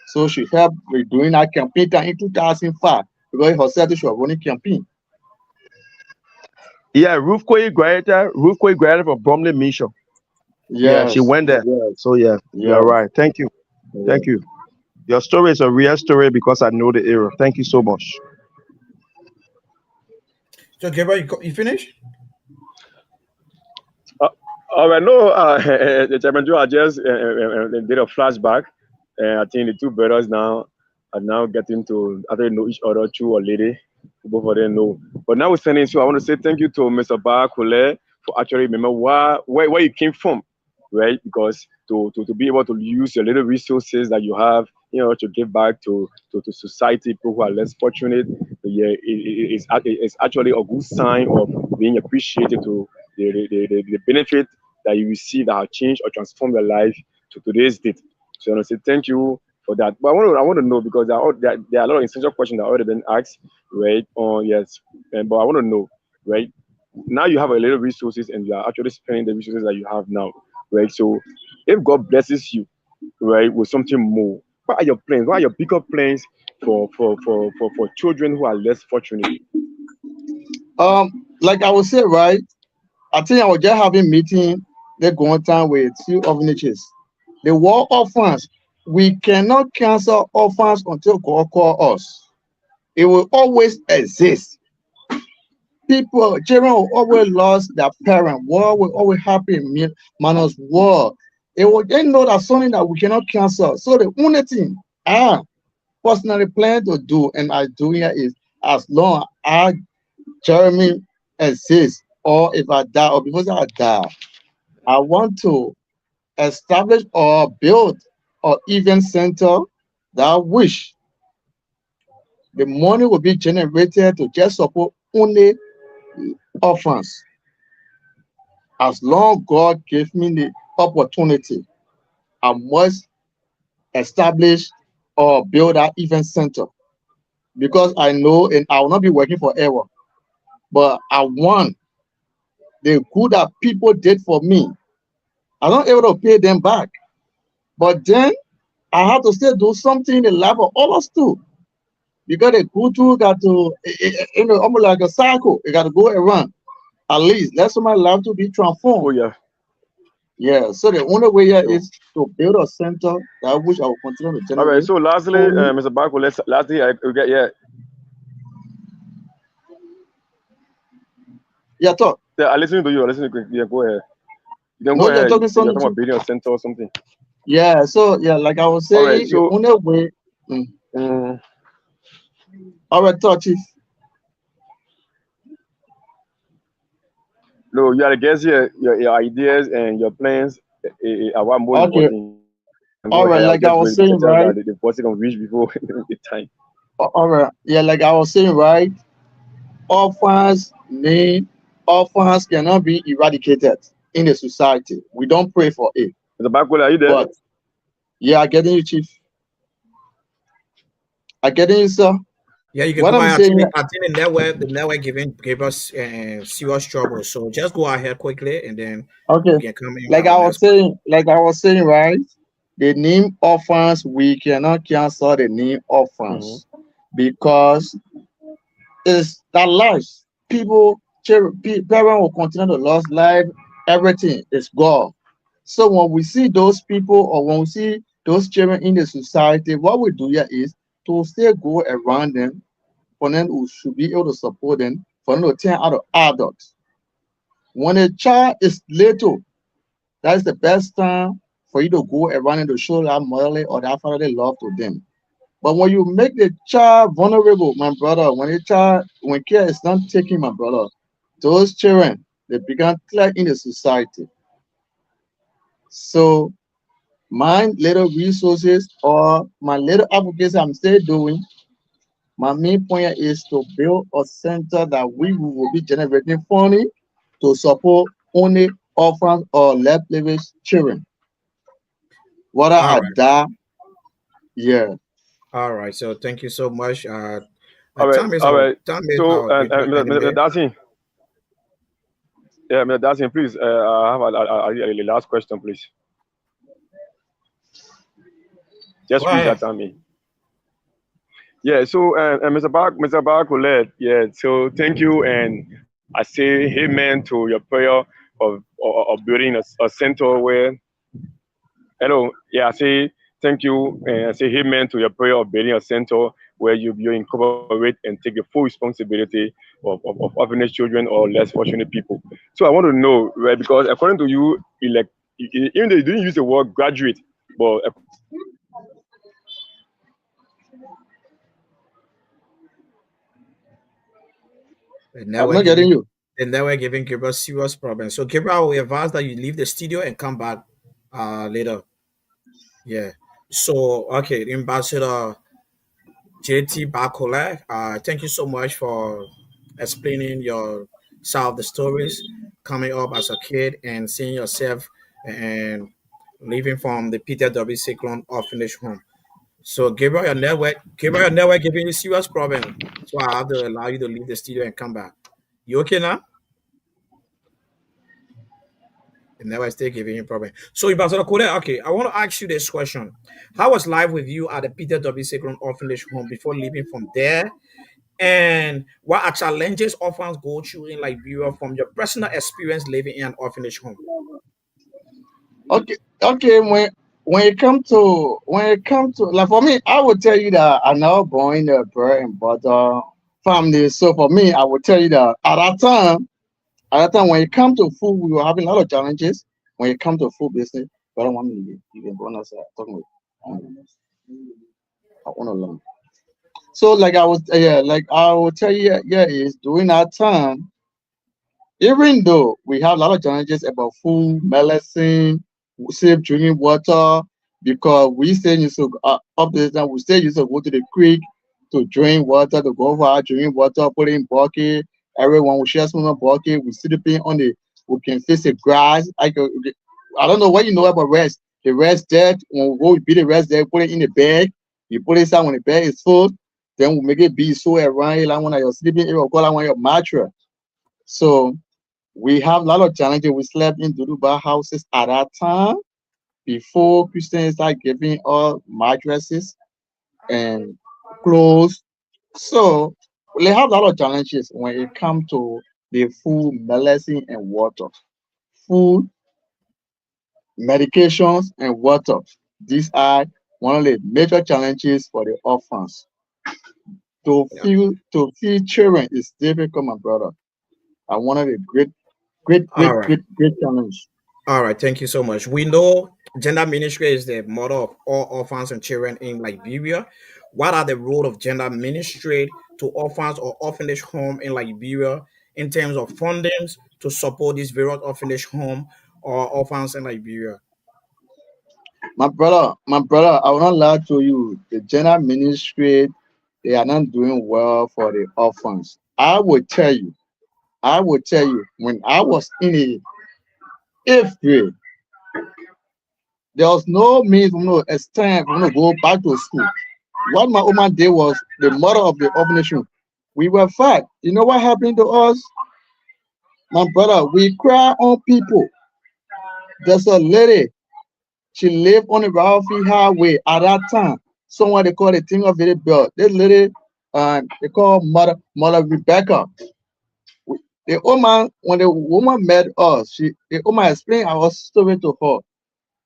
So she helped with doing that campaign in 2005 because herself she was running campaign. Yeah, Ruth Quay graduated from Bromley Mission. Yeah, she Yes, went there. yes, So yeah, you're yes, right. Thank you. yes. Thank you. Your story is a real story because I know the area. Thank you so much. So Gabriel, you finished? uh, all right, no, the Tepennoh I just did a flashback, and I think the two brothers now are now getting to I don't know each other through a lady. Both of them know. But now we're sending you. I want to say thank you to Mr. Barkolleh for actually remember where you came from, right? Because to be able to use your little resources that you have to give back to society, people who are less fortunate. Yeah, it's actually a good sign of being appreciated to the benefit that you receive that have changed or transformed your life to today's date. So I want to say thank you for that. But I want to know, because there are a lot of essential questions that already been asked, right? Yes, but I want to know, right? Now you have a little resources and you are actually spending the resources that you have now, right? So if God blesses you, right, with something more, what are your plans? What are your bigger plans for children who are less fortunate? Like I would say, right? I think I was just having meeting. They're going time with two orphanages. The war orphans. We cannot cancel orphans until God call us. It will always exist. People, children will always lost their parent. War will always happen. Minus war. It will they know that something that we cannot cancel. So the only thing I personally plan to do, and I do here, is as long as Jeremy exists, or if I die, or because I die, I want to establish or build an event center that which the money will be generated to just support only orphans. As long God gave me the opportunity, I must establish or build that event center because I know and I will not be working forever. But I want the good that people did for me. I'm not able to pay them back. But then I have to still do something in the life of others too. Because the good too got to, almost like a cycle. It got to go around. At least that's my life to be transformed. Oh yeah. Yeah. So the only way here is to build a center that which I will continue to All right. generate. So lastly, Mr. Barkolleh, lastly, we get Yeah, talk. Yeah, I listen to you. I listen to you. Yeah, go ahead. You can No, go you're ahead. talking You're something talking about too. building a center or something. Yeah. So yeah, like I was All right. saying, the So only way. mm, All right, talk, Chief. no, you are the guest here. Your ideas and your plans are what more Okay. important. And go All right. ahead. I'll Like I just was wait to saying, tell right. that the person can reach before the time. All right. Yeah, like I was saying, right. Orphans need orphans cannot be eradicated in the society. We don't pray for it. Mr. Barkolleh, are you there? But yeah, I getting you, Chief. I getting you, sir. Yeah, you can What go I'm ahead. saying, I think the network gave us serious trouble. So just go ahead quickly, and then okay. we can come in with our next. Like I was saying, right? The name orphans, we cannot cancel the name Mm-hmm. orphans because it's that lives. Parents will continue to lose life. Everything is God. So when we see those people or when we see those children in the society, what we do here is to still go around them for them who should be able to support them, for them to turn out of adults. When a child is little, that's the best time for you to go around and to show that motherly or that fatherly love to them. But when you make the child vulnerable, my brother, when care is not taken, my brother, those children, they become clear in the society. So my little resources or my little advocacy I'm still doing, my main point is to build a center that we will be generating funding to support only orphans or leftover children. Whether All I right, die, yeah. all right. So thank you so much. All right. All right. Time is So, our great Mr. enemy. Dassin, yeah, Mr. Dassin, please, I have a last question, please. Just Go squeeze that ahead. time in. Yeah, so Mr. Barkolleh, yeah, so thank you, and I say amen to your prayer of building a center where, hello, yeah, I say thank you, and I say amen to your prayer of building a center where you incorporate and take the full responsibility of orphanage children or less fortunate people. So I want to know, right, because according to you, even though you didn't use the word graduate, but The I'm network not getting giving you. Gabriel serious problems. So Gabriel, we advise that you leave the studio and come back later. Yeah. So, okay, Ambassador JT Barkolleh, thank you so much for explaining your side of the stories, coming up as a kid and seeing yourself and leaving from the Peter W. Cyclone orphanage home. So, Gabriel, your network giving you serious problem. So I have to allow you to leave the studio and come back. You okay now? The network still giving you problem. So, Ambassador Kode, okay, I want to ask you this question. How was life with you at the Peter W. Cyclone orphanage home before leaving from there? And what are challenges orphans go through in Liberia from your personal experience living in an orphanage home? Okay, okay. When it come to like for me, I would tell you that I'm now born in a bread and butter family. So for me, I would tell you that at that time, when it come to food, we were having a lot of challenges. When it come to food business, but I don't want me to you can go on outside talking with. I want to learn. So like I was, yeah, like I will tell you, yeah, is during that time, even though we have a lot of challenges about food, medicine, safe drinking water, because we still used to up to this time we still used to go to the creek to drink water, to go for our drinking water, put it in bucket. Everyone will share some bucket. We sleeping on the we can face the grass. I don't know what you know about rest. The rest dead when we go we beat the rest dead, put it in the bag. You put it inside when the bag is full. Then we make it be so around it like when you're sleeping, it will call out when your mattress. So we have a lot of challenges. We slept in Duduba houses at that time before Christians start giving us mattresses and clothes. So we have a lot of challenges when it comes to the food, medicine, and water. Food, medications, and water. These are one of the major challenges for the orphans. Yeah. To feed children is difficult, my brother. And one of the All right. great challenge. All right. Thank you so much. We know gender ministry is the mother of all orphans and children in Liberia. What are the role of gender ministry to orphans or orphanage home in Liberia in terms of fundings to support these various orphanage home or orphans in Liberia? My brother, I will not lie to you. The general ministry, they are not doing well for the orphans. I will tell you, when I was in the eighth grade, there was no means it's time for me to go back to school. What my woman did was the mother of the orphanage. We were fat. You know what happened to us? My brother, we cry on people. There's a lady. She lived on the Ralphie Highway at that time. Someone they call the thing of the belt. This lady, they call Mother Rebecca. The woman, when the woman met us, the woman explained our story to her.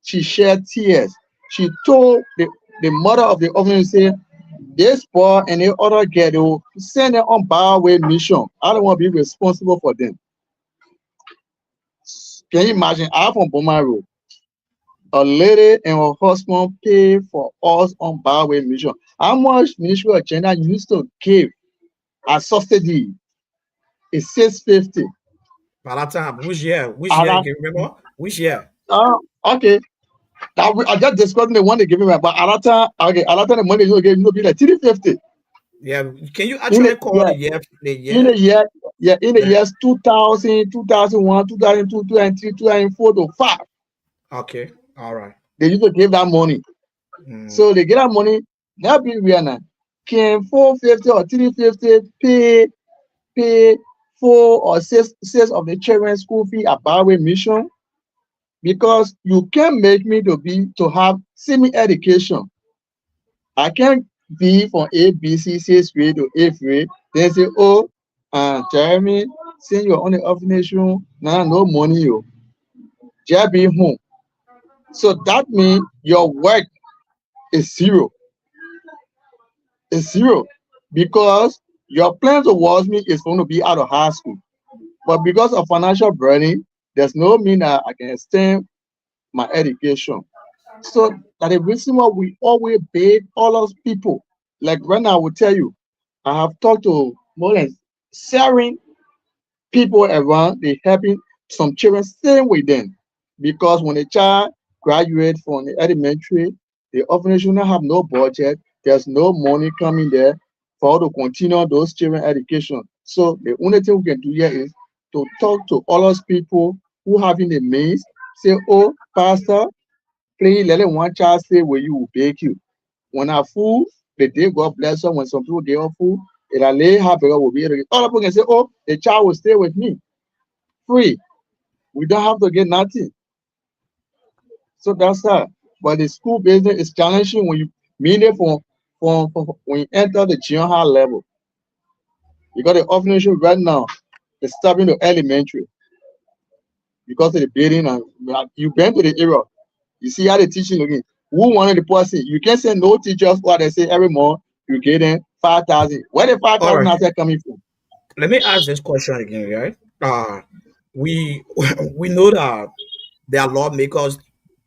She shed tears. She told the mother of the orphanage, say, this boy and the other girl, they will send them on byway mission. I don't want to be responsible for them. Can you imagine? I'm from Boma Road. A lady and her husband pay for us on byway mission. How much Ministry of Gender used to give as subsidy? It's 650. By that time, which year? Which And year? Can you remember? Which year? okay. I just described the one they give me, but at that time the money you gave me be like 350. Yeah. Can you In actually the call yeah, the year? The in year? the year, in the Yeah. years 2000, 2001, 2002, 2003, 2004 to 5. Okay. All right. They used to give that money. Mm. So they get that money. Now be real now. Can 450 or 350 pay 4 or 6 of the children's school fee at Byway Mission? Because you can't make me to have semi education. I can't be from ABC 6th grade to 8th grade. Then say, oh, Jeremy, since you're on the orphanage room, now no money, you just be home. So that means your work is zero. It's zero. Because your plan towards me is going to be out of high school. But because of financial burden, there's no mean that I can extend my education. So that the reason why we always beg all those people. Like right now, I will tell you, I have talked to more than 7 people around. They helping some children staying with them because when a child graduates from the elementary, The orphanage will not have no budget. There's no money coming there for to continue those children education. So the only thing we can do here is to talk to all those people who having the means. Say, oh, pastor, please let one child stay where you will bake you. When I fool, the day God bless them. When some people they are full, it'll lay half will be able to get. All people can say, oh, the child will stay with me free. We don't have to get nothing. So that's that. But the school business is challenging when you mean it for when you enter the junior high level. You got the orphanage right now, it's stopping the elementary because of the building, and you've been to the area. You see how the teaching looking. Who wanted the person? You can't say no teachers what they say every month you get them 5,000. Where the All 5,000 right. are coming from? Let me ask this question again, right? We we know that there are lawmakers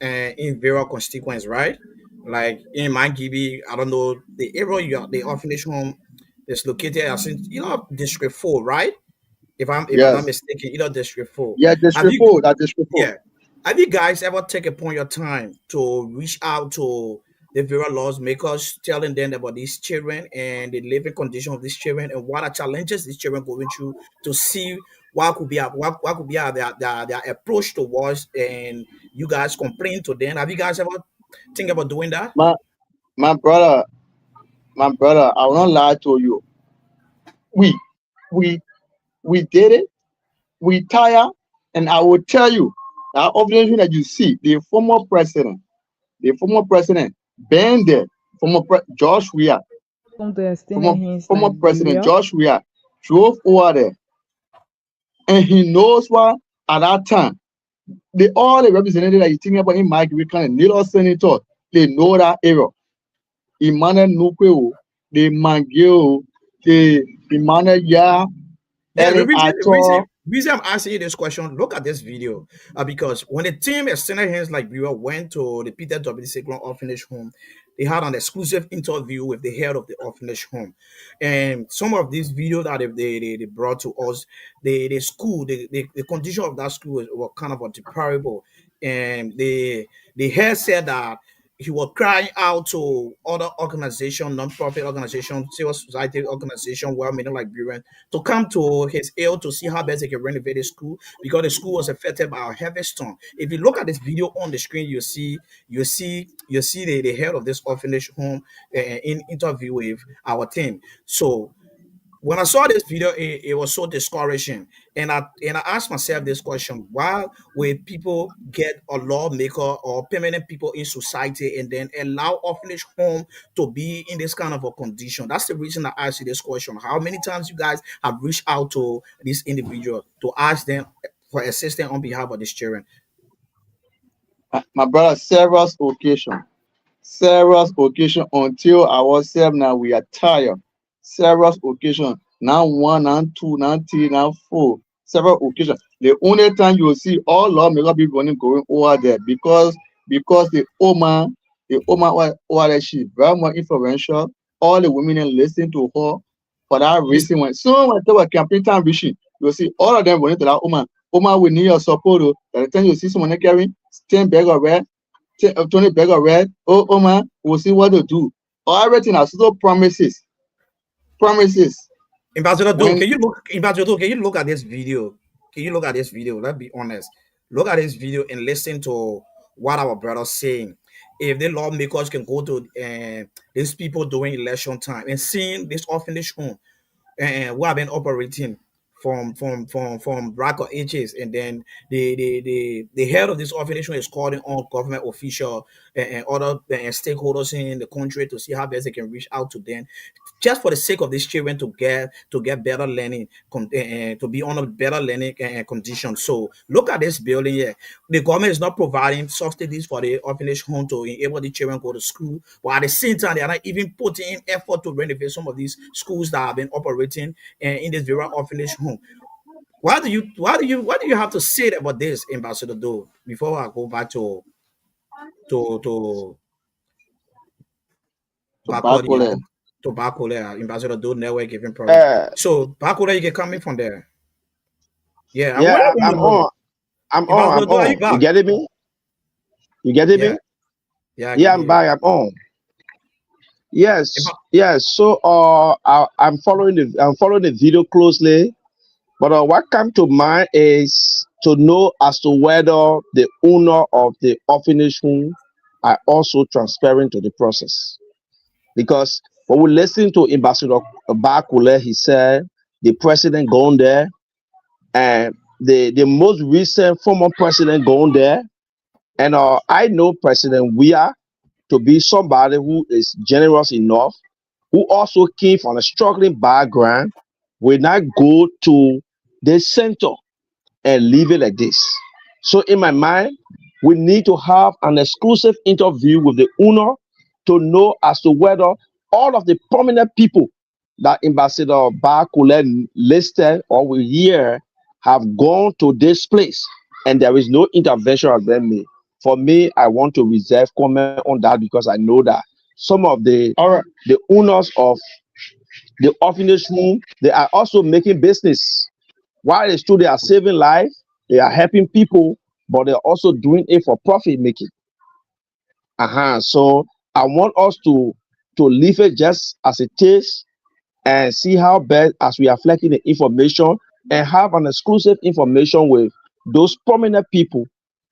in various constituents, right? Like in Mangibi, I don't know the area the orphanage home is located. I think District 4, right? If I'm not Yes. mistaken, District 4. Yeah, Have district you 4, that district 4. Yeah. Have you guys ever take upon your time to reach out to the various laws makers, telling them about these children and the living condition of these children and what are challenges these children going through to see what could be their approach towards, and you guys complain to them? Have you guys ever think about doing that? My my brother, I will not lie to you. We we we did it, we tire, and I will tell you that organization that you see, the former president, Ben there, Josh Weah, Come to extend his former president Nigeria. Josh Weah drove over there, and he knows what at that time. All the representatives that you think about in Mike, we kind of need us senator, they know that area. Emmanuel Nukweo, the Mangio, the Emmanuel Ya, Yeah, Ellen Ator. reason I'm asking you this question, look at this video. Because when the team extended hands like we went to the Peter W. Siglon Orphanage Home, they had an exclusive interview with the head of the orphanage home. And some of these videos that they brought to us, the school, the condition of that school were kind of deplorable. And the head said that he was crying out to other organizations, non-profit organizations, civil society organizations, well-meaning Liberians, to come to his aid to see how best they can renovate the school, because the school was affected by a heavy storm. If you look at this video on the screen, you see the head of this orphanage home in interview with our team. So when I saw this video, it was so discouraging. And I asked myself this question: why will people get a lawmaker or permanent people in society and then allow orphanage home to be in this kind of a condition? That's the reason I asked you this question. How many times you guys have reached out to this individual to ask them for assistance on behalf of these children? My brother, serious occasion until ourselves now we are tired. Serious occasion. Now one, now two, now three, now four. Several occasions. The only time you will see all lawmakers be running going over there because the woman over there, she's very much influential. All the women listen to her for that reason. When they were campaign time reaching, you'll see all of them running to that woman. Woman, we need your support. By the time you see someone carrying 10 bag of red, 20 bag of red, oh man, we'll see what to do. All everything are still promises. Ambassador Do, can you look at this video? Can you look at this video? Let's be honest. Look at this video and listen to what our brother's saying. If the lawmakers can go to these people during election time and seeing this orphanage home and we have been operating from Braco ages, and then the head of this organization is calling on government official and other stakeholders in the country to see how best they can reach out to them, just for the sake of these children to get better learning, to be on a better learning condition. So look at this building here. The government is not providing subsidies for the orphanage home to enable the children go to school, but at the same time they are not even putting in effort to renovate some of these schools that have been operating in this very orphanage home. What do you have to say about this, Ambassador Do, before I go back to So Barkolleh, Barkolleh. Ambassador Do network giving project. So Barkolleh, you can come in from there. Yeah, I wanted to I'm know. on. I'm Ambassador Do, are you on. You back? getting me? You getting Yeah, me? Yeah, I Yeah, can I'm hear you. back. I'm on. Yes, About- yes. So I'm following the video closely. But what come to mind is to know as to whether the owner of the orphanage home are also transparent to the process. Because when we listen to Ambassador Barkolleh, he said the president gone there, and the most recent former president gone there, and I know President Weah to be somebody who is generous enough, who also came from a struggling background, will not go to the center and leave it like this. So in my mind, we need to have an exclusive interview with the owner to know as to whether all of the prominent people that Ambassador Barkolleh listed or we hear have gone to this place and there is no intervention of them made. For me, I want to reserve comment on that because I know that some of All right. the owners of the orphanage home, they are also making business. While it's true they are saving life, they are helping people, but they're also doing it for profit making. So I want us to leave it just as it is and see how best as we are collecting the information and have an exclusive information with those prominent people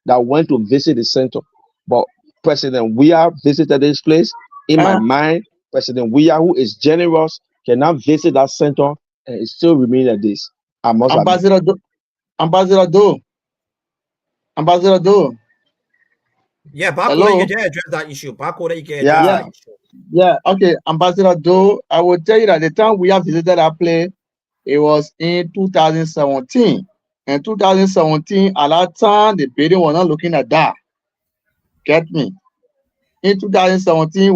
that went to visit the center. But President Weah visited this place. In my Uh, mind, President Weah, who is generous, cannot visit that center and it still remain at this. I must admit. Ambassador Do, Ambassador Do, Ambassador Do. Yeah, Barkolleh, you Hello. can address that issue. Barkolleh, you can address Yeah, Yeah, that issue. yeah. Okay, Ambassador Do. I will tell you that the time we have visited that place, it was in 2017. In 2017, at that time, the building was not looking at that. Get me? In 2017,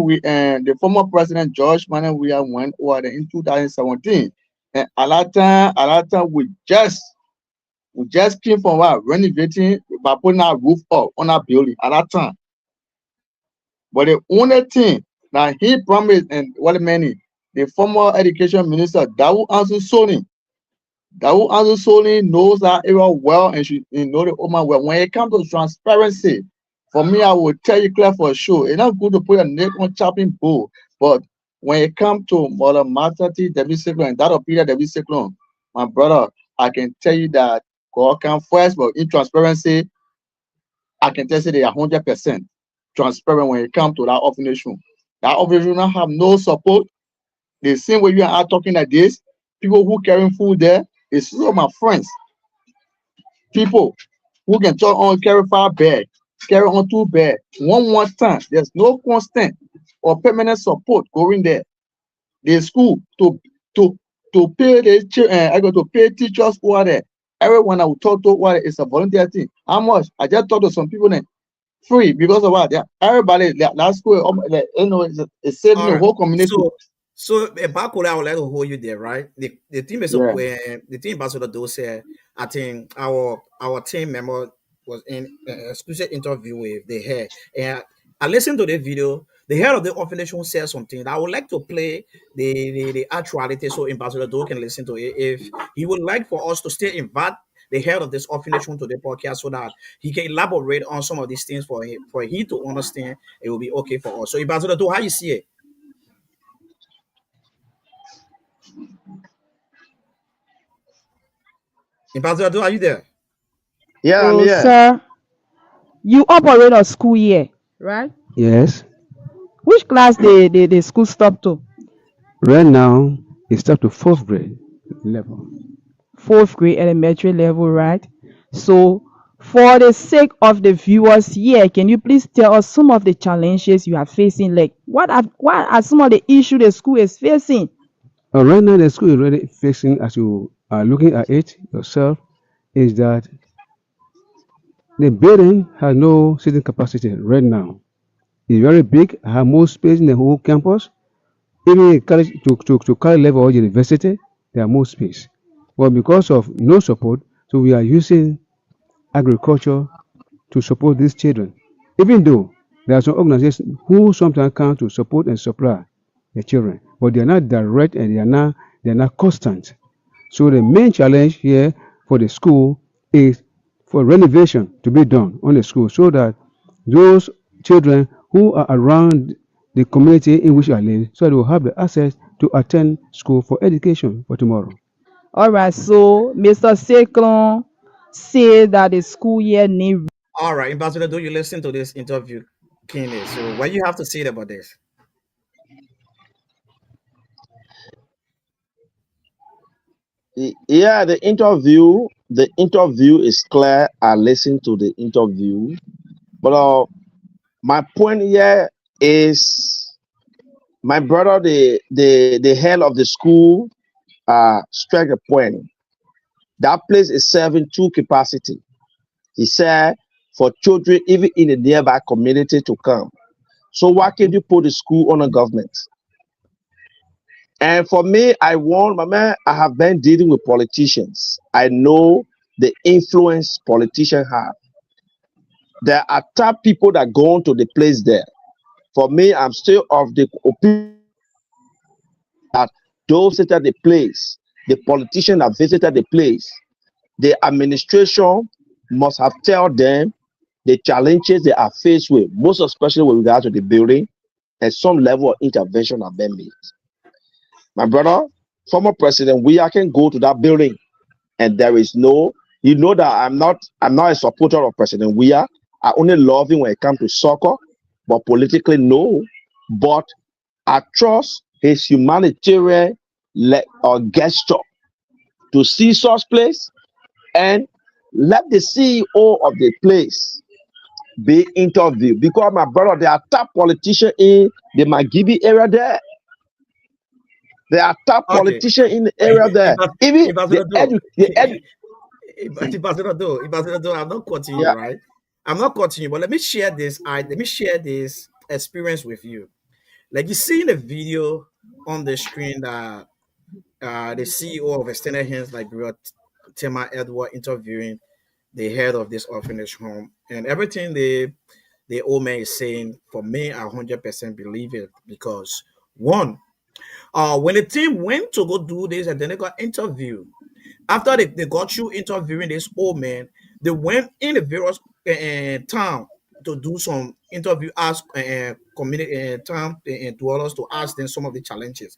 the former president George Manuel Weah went over there in 2017, and at that time, we just came from renovating by putting our roof up on our building at that time. But the only thing that he promised and what many the former education minister Dawu Ansu Soni knows that area well and she know the Oman well. When it comes to transparency, for me, I will tell you clear for sure. It's not good to put a neck on chopping board, but when it comes to Mother Matati, David Cyclone, and that of Peter David Cyclone, my brother, I can tell you that God can first, but in transparency, I can tell you they are 100% transparent when it comes to that orphanage home. That orphanage home have no support. The same way you and I talking like this, people who carrying food there is some of my friends. People who can talk on carry 5 bag, carry on 2 bag, one time. There's no constant or permanent support going there. The school to pay the children, I got to pay teachers who are there. Everyone I will talk to what is a volunteer thing. How much? I just talked to some people then free because of what? Yeah, everybody that school, it's saving All the right. whole community. So Barkolleh, I would like to hold you there, right? The team is Yeah. the team Ambassador Do said, I think our team member was in an exclusive interview with the head. And I listened to the video. The head of the orphanage home said something. I would like to play the actuality so Ambassador Do can listen to it. If he would like for us to still invite the head of this orphanage home to the podcast so that he can elaborate on some of these things for he to understand, it will be okay for us. So Ambassador Do, how you see it? Ambassador, are you there? yeah, I'm So, here. sir, you operate a school year, right? Yes. Which class the school stop to? Right now, it's up to fourth grade level. Fourth grade elementary level, right? So, for the sake of the viewers here, can you please tell us some of the challenges you are facing? Like, what are some of the issues the school is facing? Right now, the school is really facing, as you are looking at it yourself, is that the building has no seating capacity right now. It's very big, have more space in the whole campus. Even in college, to college level or university, there are more space. But because of no support, so we are using agriculture to support these children. Even though there are some organizations who sometimes come to support and supply the children, but they are not direct and they are not constant. So the main challenge here for the school is for renovation to be done on the school so that those children who are around the community in which you are living, so they will have the access to attend school for education for tomorrow. All right, so Mr. Seklon said that the school year need. All right, Ambassador, do you listen to this interview, Kenny? So what you have to say about this? Yeah, the interview is clear. I listened to the interview, but my point here is my brother, the head of the school, strike a point. That place is serving two capacity. He said for children even in the nearby community to come. So why can't you put the school on a government? And for me, I want, my man, I have been dealing with politicians. I know the influence politicians have. There are top people that go into the place there. For me, I'm still of the opinion that those visited the place, the politicians that visited the place, the administration must have told them the challenges they are faced with, most especially with regard to the building, and some level of intervention have been made. My brother, former president, I can go to that building, and there is no, you know that I'm not a supporter of President Weah. I only love him when it comes to soccer, but politically no. But I trust his humanitarian gesture to see such place and let the CEO of the place be interviewed, because my brother, there are top politicians in the Magibi area there. There are top Okay, politicians in the area there. Even Ambassador, Ambassador, I'm not cutting you, yeah. right? I'm not cutting you, but let me share this. Let me share this experience with you. Like you see in the video on the screen that the CEO of Extended Hands like Thelma Edward interviewing the head of this orphanage home, and everything the old man is saying, for me, I 100% believe it, because one, when the team went to go do this and then they got interviewed, after they got through interviewing this old man, they went in the various town to do some interview, ask community town dwellers to ask them some of the challenges,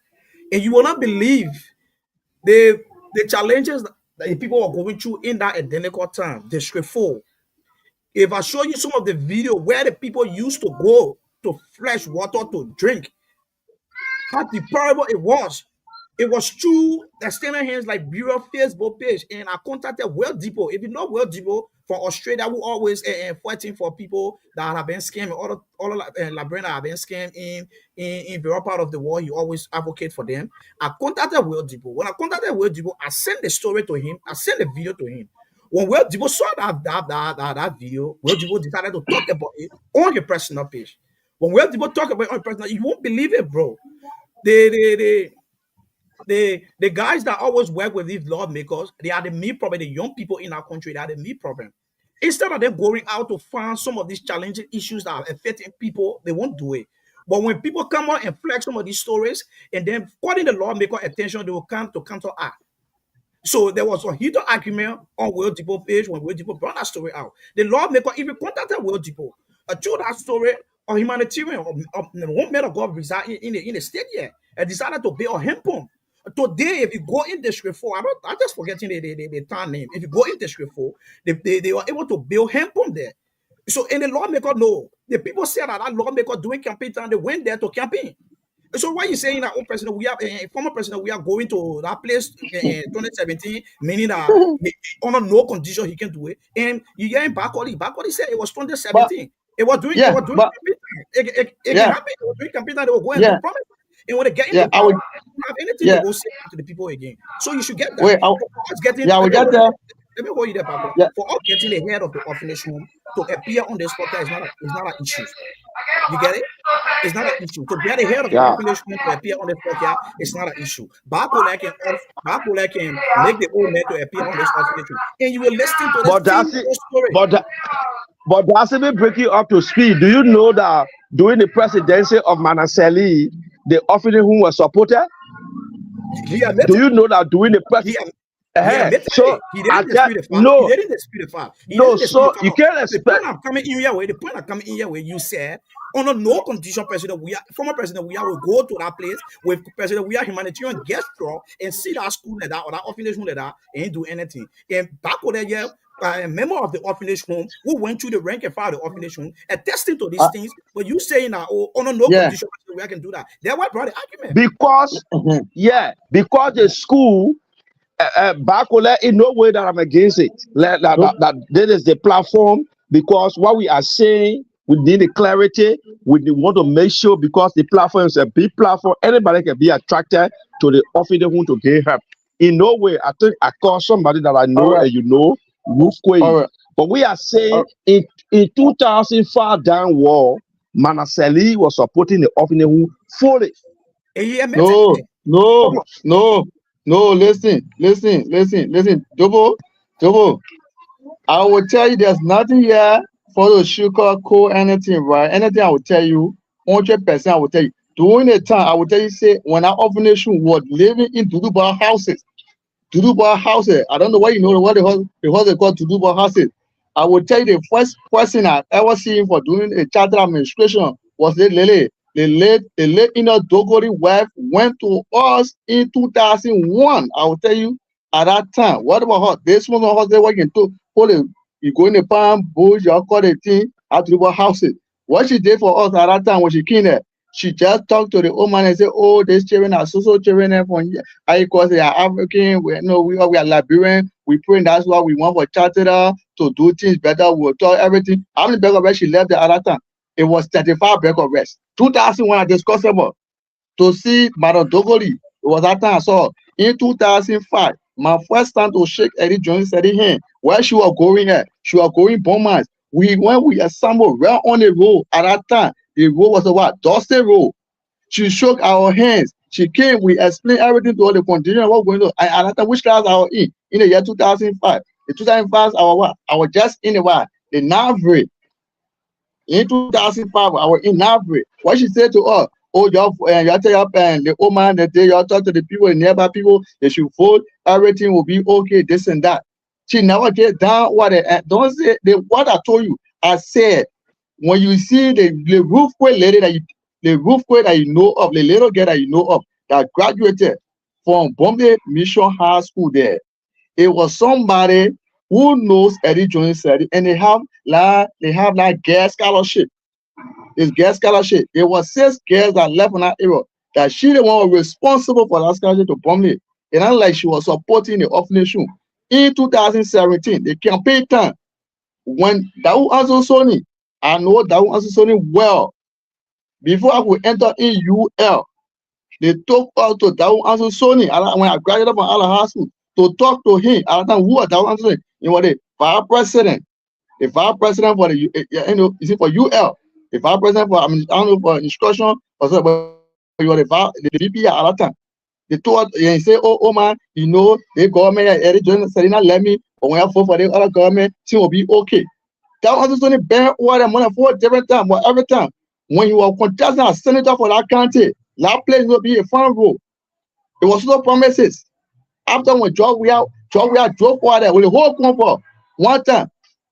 and you will not believe the challenges that the people are going through in that identical town. The straightforward. If I show you some of the video where the people used to go to fetch water to drink, how deplorable it was. It was through the Extended Hands like Bureau Facebook page, and I contacted World Depot. If you know World Depot from Australia, who always fighting for people that have been scammed, all Librarians have been scammed in various part of the world. He always advocate for them. I contacted World Depot. When I contacted World Depot, I sent the story to him. I sent the video to him. When World Depot saw that video, World Depot decided to talk about it on your personal page. When World Depot talk about it on personal, you won't believe it, bro. The guys that always work with these lawmakers, they are the main problem. The young people in our country, they are the main problem. Instead of them going out to find some of these challenging issues that are affecting people, they won't do it. But when people come out and flex some of these stories and then calling the lawmaker attention, they will come to counteract. So there was a heated argument on World Depot page when World Depot brought that story out. The lawmaker even contacted World Depot, told that story of humanitarian, one man of God reside in the state here, and decided to build a hemp pump. Today, if you go in District 4, I'm just forgetting the town name. If you go in District 4, they were able to build hemp pump there. So, and the lawmaker know. The people said that lawmaker doing campaign time, they went there to campaign. So why you saying that old president, we are former president, we are going to that place in 2017, meaning that under no condition he can do it. And you hear in Barkolleh said it was But 2017. It was doing yeah, campaign but time. It can yeah, happen. It was doing campaign time. They will go and do yeah, promise. And when they get yeah. into I power, would, they don't have anything to yeah. go say to the people again. So you should get that. Wait, For us getting, yeah, I let will me get hold you there. there. Let me hold you there, Barkolleh. Yeah, For us getting the head of the orphanage home to appear on this podcast is not an issue. You get it? It's not an issue. To get the head of the Yeah. orphanage home to appear on this podcast, it's not an issue. Barkolleh can make the old man to appear on this orphanage home. And you will listen to this But that's it. female story. But that's even break you up to speed. Do you know that during the presidency of Manaseli, the orphanage home was supported? He admit Do it. you know that during the He, ad- Yeah, admit So it. He I didn't tell dispute the fact. He no, didn't dispute the fact. He no. didn't dispute So the you fact. can't The expect. point I'm coming in your way, the point I'm coming in your way, you said, under no condition, President we are former President we are will go to that place with President we are humanitarian gesture and see that school like that or that orphanage home like that and do anything. And back over there, yeah, a member of the orphanage home who went through the rank and file of the orphanage home attesting to these things, but you saying that oh under no Yeah. condition we can do that. That's why I brought the argument. Because because the school Barkolleh, in no way that I'm against it. That this is the platform because what we are saying, we need the clarity. We want to make sure because the platform is a big platform, anybody can be attracted to the orphanage home to get help. In no way, I think I call somebody that I know and you know, All but we are saying in 2005 down war, Manaseli was supporting the orphanage home fully. No, listen. Double. I will tell you there's nothing here for the sugar coat anything, right? Anything I will tell you, 100% I will tell you. During the time, I will tell you, say, when our orphanage was living in Duduba houses, I don't know why you know what the hell they call Duduba houses. I will tell you the first person I ever seen for doing a charter administration was the lady. The late Ina Dogori wife went to us in 2001. I will tell you at that time. What about her? This one house they working to hold it. You go in the palm bush, you call the thing at the houses. What she did for us at that time when she came there, she just talked to the old man and said, "Oh, these children are so children from here. I because they are African. We are Liberian. We pray that's why we want for charter to do things better. We'll talk everything." How many bag of rest she left there at that time? It was 35 bag of rest. 2001 I discussed about to see Madam Dogoli. It was that time I saw in 2005. My first time to shake Eddie Jones' hand where she was going at. She was going Bombers. When we assembled right on the road at that time, the road was a what? Dusty road. She shook our hands. She came. We explained everything to all the condition of what going on. And at that time, which class I was in the year 2005. The 2005, I was what? I was just in the what? The Navry. In 2005, I was in Navry. What she said to us, oh, y'all tell your the old man that day, y'all talk to the people, the nearby people, they should vote, everything will be okay, this and that. She never get down what don't say what I told you. I said, when you see the roof lady that the you know of, the little girl that you know of, that graduated from Bombay Mission High School there, it was somebody who knows Eddie Jones said, and they have like girl scholarship. This girl scholarship. It was 6 girls that left on that era. That she the one responsible for that scholarship to Bombay. And not like she was supporting the orphanage. In 2017, the campaign time, when Dawu Azosoni, I know Dawu Azosoni well. Before I could enter in UL, they took us to Dawu Azosoni when I graduated from Ala High School to talk to him. At the time, who was Dawu Azosoni? He was the vice president. The vice president for the is it for UL? The vice president for I don't know for instruction or something, but you were the VP at that time. They told and say, oh man, you know, the government said not let me, but when I vote for the other government, things will be okay. That was only been all the money for different time, but every time when you were contesting as senator for that county, that place will be a fun role. It was no promises. After when we are drove for there with the whole comfort one time.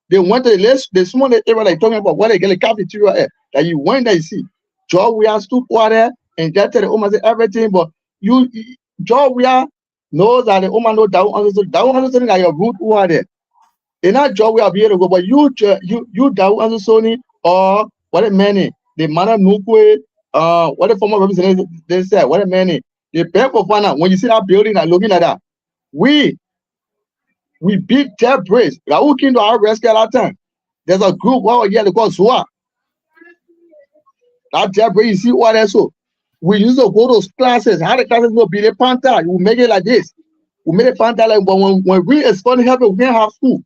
They went to the small area like talking about where they get the cafeteria that you went there, you see. We are stood for there and just tell the woman everything, but we are knows that the woman know that understanding that your root who are there. In that we are be able to go, but you Dawu Sony or what a many the Mana Nukwe, what the former representative they said, what a many the pay for fun when you see that building and looking at that. We beat their brace. Raul came to our rescue at that time. There's a group over here they call Zua. That their brace, you see what else? So we used to go to those classes. How the classes will be the panther. You make it like this. We made a panther like but when we expand help, we can't have school.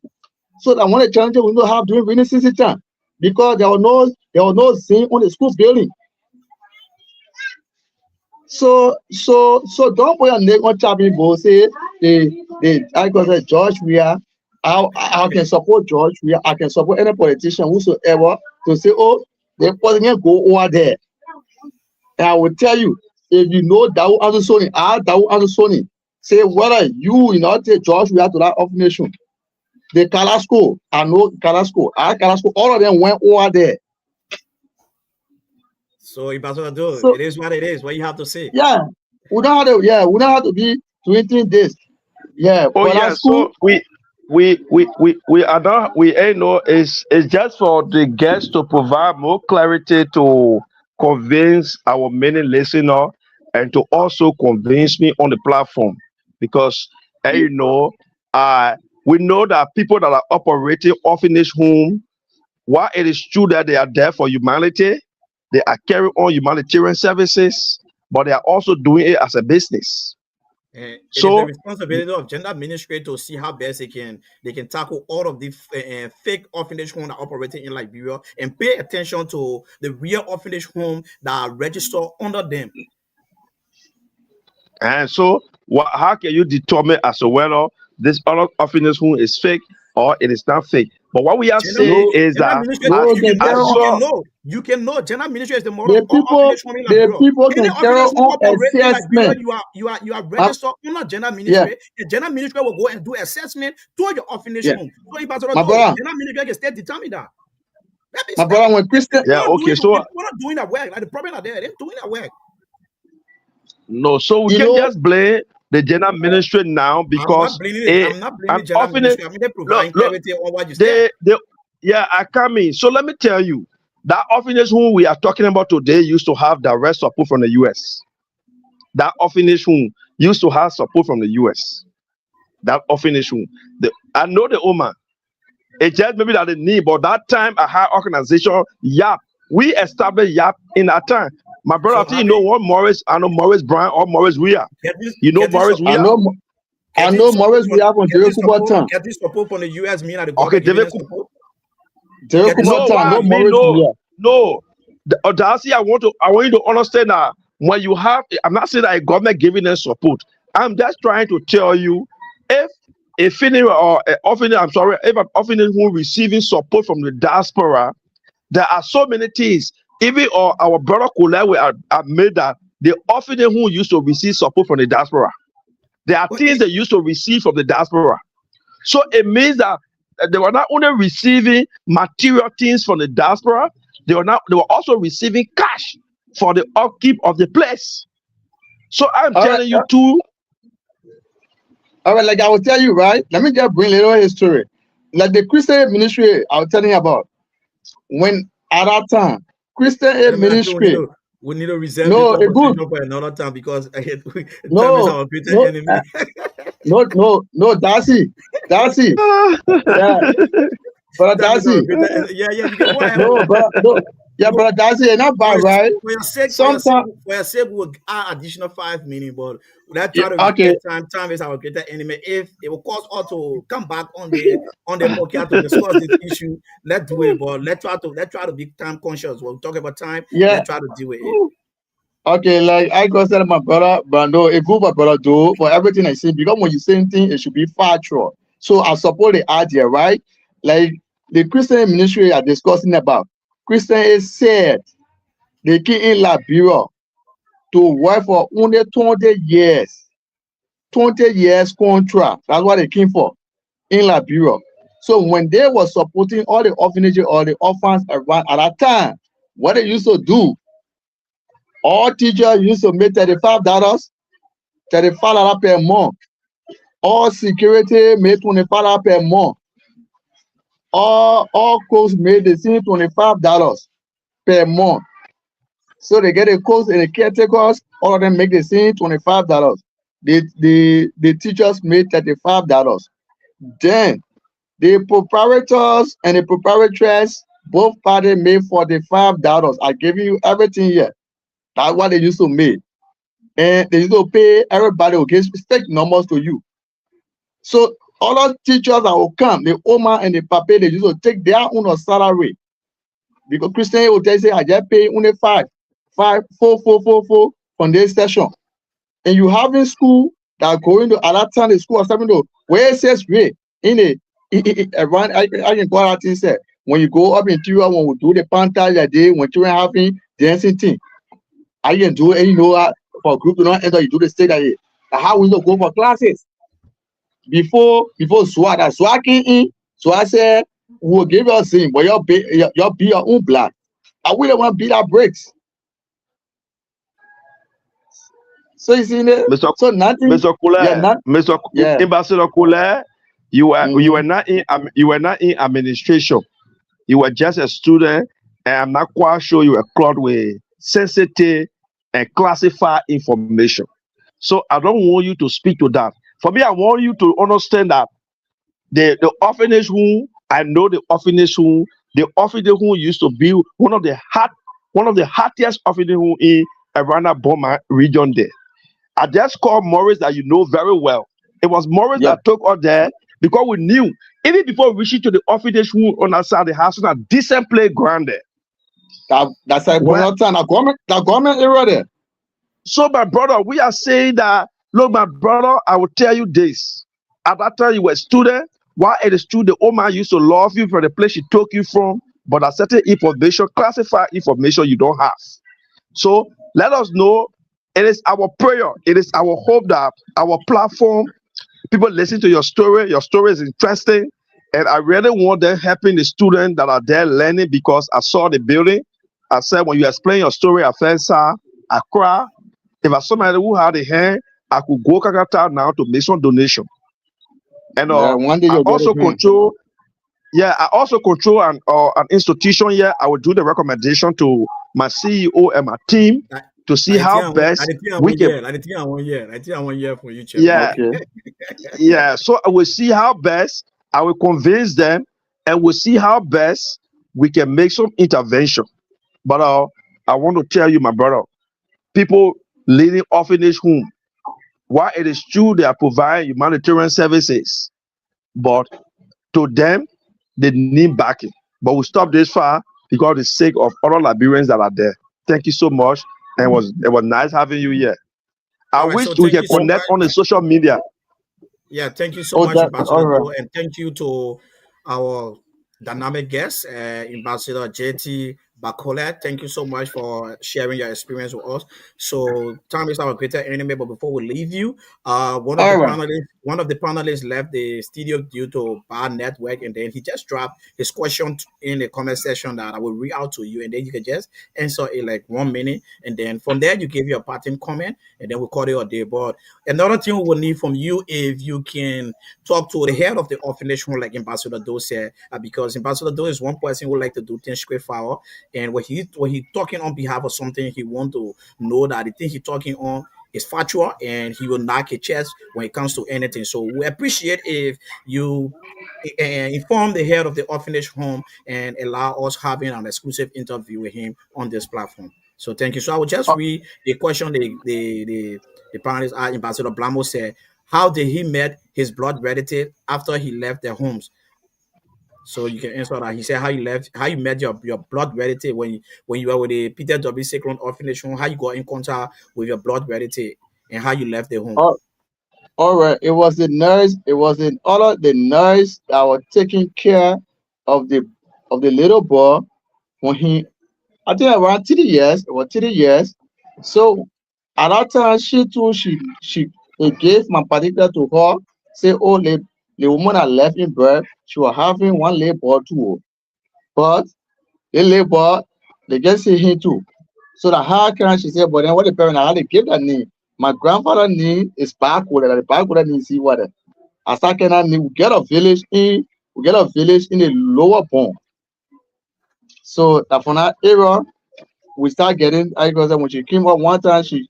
So that when the challenger we know how to do really time because there was no zinc on the school building. So don't put your neck on chopping board. Say I can say George we are I can support George we are I can support any politician whosoever to say oh the president go over there. And I will tell you if you know Dawu Azosoni, Dawu Azosoni say whether you not take George we have to that orphanage home. The Carrasco, I know Carrasco, all of them went over there. So it is what it is. What you have to say. Yeah, we don't have to be doing this. Yeah, Oh yeah, so we are not, we ain't know, it's just for the guests to provide more clarity to convince our many listener and to also convince me on the platform, because we know that people that are operating orphanage home, while it is true that they are there for humanity, they are carrying on humanitarian services, but they are also doing it as a business. It is the responsibility of gender ministry to see how best they can tackle all of the fake orphanage homes that are operating in Liberia and pay attention to the real orphanage home that are registered under them. And so, how can you determine as to whether this other orphanage home is fake or it is not fake? But what we are saying is that you can know. General ministry is the model the people can carry on assessment. You are registered under general ministry. The general ministry will go and do assessment to your orphanage home. So if general ministry can still determine that. My brother, when Christian, we're not doing that work. Like the problem are there, they're doing that work. No, so we can just blame the general ministry now because I'm not blaming general ministry. I mean, they provide clarity on what you said. I come in. So let me tell you, that orphanage home we are talking about today used to have direct support from the US. That orphanage home used to have support from the US. That orphanage home. I know the woman. It just maybe that they need, but that time I had organization YAP. We established YAP in that time. My brother, I think you know what Morris. I know Morris Brown or Morris Weir. You know Morris Weir. I know Morris Weir from David Kubotan. Get this support from the US, mean that okay, David Kubotan. No. Darcy, I want you to understand that when you have, I'm not saying that a government giving them support. I'm just trying to tell you, if a family or an orphanage, if an orphanage who receiving support from the diaspora, there are so many things. Even our brother Barkolleh admit that the orphanage who used to receive support from the diaspora, there are things they used to receive from the diaspora. So it means that they were not only receiving material things from the diaspora, they were also receiving cash for the upkeep of the place. So I'm telling you too. All right, like I will tell you, right? Let me just bring a little history. Like the Christian ministry I was telling you about. When at that time, Christian aid ministry. We need to reserve this conversation for another time because time is our greatest enemy. No, Dassin. Yeah. But Dassin. Yeah, you can go ahead. Yeah, but Dassin, not bad, right? For your sake, we'll add additional 5 minutes, but let's try to get time. Time is our greatest enemy. If it will cause us to come back on the podcast to discuss this issue, let's do it. But let's try to be time conscious. We'll talk about time. Let's try to deal with it. Okay, like I consider my brother Brando a good brother do for everything I say, because when you say anything, it should be factual. So I support the idea, right? Like the Christian ministry are discussing about. Christian is said they came in Liberia to work for only 20 years. 20 years contract. That's what they came for in Liberia. So when they were supporting all the orphanages or the orphans around at that time, what they used to do, all teachers used to make $35 per month. All security made $25 per month. All course made the same $25 per month. So they get a course and the caretakers, all of them make the same $25. The teachers made $35. Then the proprietors and the proprietors, both parties made $45. I give you everything here. That's what they used to make. And they used to pay everybody who gives fake numbers to you. So all those teachers that will come, the Oma and the Papa, they used to take their own salary. Because Christian will tell you, I just pay only 4 from this session. And you have in school that going to other time the school or something to where it says way in around I can call that thing said when you go up into when we do the pantage that day when children having dancing thing. I can do it, and you know for group you don't enter, you do the state that how we to go for classes. Before Swat, that Swat came in, Swat said, we'll give you a thing, but you'll be your own blood. I wouldn't want to beat our bricks. So you see there? Mr. So nothing. Mr. Yeah, Mr. yeah. Ambassador Koller, you were not in administration. You were just a student, and I'm not quite sure you were clogged with sensitive and classified information. So I don't want you to speak to that. For me, I want you to understand that the orphanage home, I know the orphanage home used to be one of the hottest orphanage home in around Boma region there. I just called Morris that you know very well. It was Morris that took us there because we knew even before reaching to the orphanage home on our side of the house, on a decent playground there. That's a government area there. So my brother, we are saying that, look, my brother, I will tell you this. At that time you were a student, while it is true the old man used to love you from the place she took you from, but a certain information, classified information you don't have. So let us know. It is our prayer, it is our hope that our platform, people listen to your story. Your story is interesting, and I really want them helping the students that are there learning, because I saw the building. I said, when you explain your story, I felt sad, I cry. If I somebody who had a hand, I could go Kakata now to make some donation. And one day I also control an institution here. I will do the recommendation to my CEO and my team to see how best we can. I think I want year for you. Yeah, Okay. yeah. So I will see how best I will convince them, and we'll see how best we can make some intervention. But I want to tell you, my brother, people leading orphanage home, while it is true they are providing humanitarian services, but to them they need backing. But we stop this far because of the sake of other Liberians that are there. Thank you so much, and it was nice having you here. I All right, wish so we thank can you so connect much. on the social media. Yeah, thank you so much, All Ambassador right. Joe, and thank you to our dynamic guest, Ambassador JT Barkolleh. Thank you so much for sharing your experience with us. So time is our greater enemy, but before we leave you, one of the All right. panelists left the studio due to bad network, and then he just dropped his question in the comment section that I will read out to you, and then you can just answer it like 1 minute, and then from there you give your parting comment, and then we'll call it a day. But another thing we will need from you, if you can talk to the head of the orphanage home, like Ambassador Doe said, because Ambassador Doe is one person who like to do things straight forward, and when he talking on behalf of something, he want to know that the thing he talking on is factual, and he will knock your chest when it comes to anything. So we appreciate if you inform the head of the orphanage home and allow us having an exclusive interview with him on this platform. So thank you. So I will just read the question the panelist Ambassador Blamo said. How did he met his blood relative after he left their homes? So you can answer that. He said how you met your blood relative when you were with the Peter W. Cyclone Orphanage home, how you got in contact with your blood relative and how you left the home. All right. It was the nurse. It was in all of the nurse that was taking care of the little boy when I think around 3 years. It was 3 years. So at that time, she gave my particular to her. Say, oh, the woman that left in birth, she was having one labor too. But the labor, they just see him too. So that how can she say, but then what the parent had to give that name? My grandfather name is Barkolleh. The Barkolleh name is what? As I can name, we get a village in the lower bone. So that from that era, we start getting. I because when she came up one time, she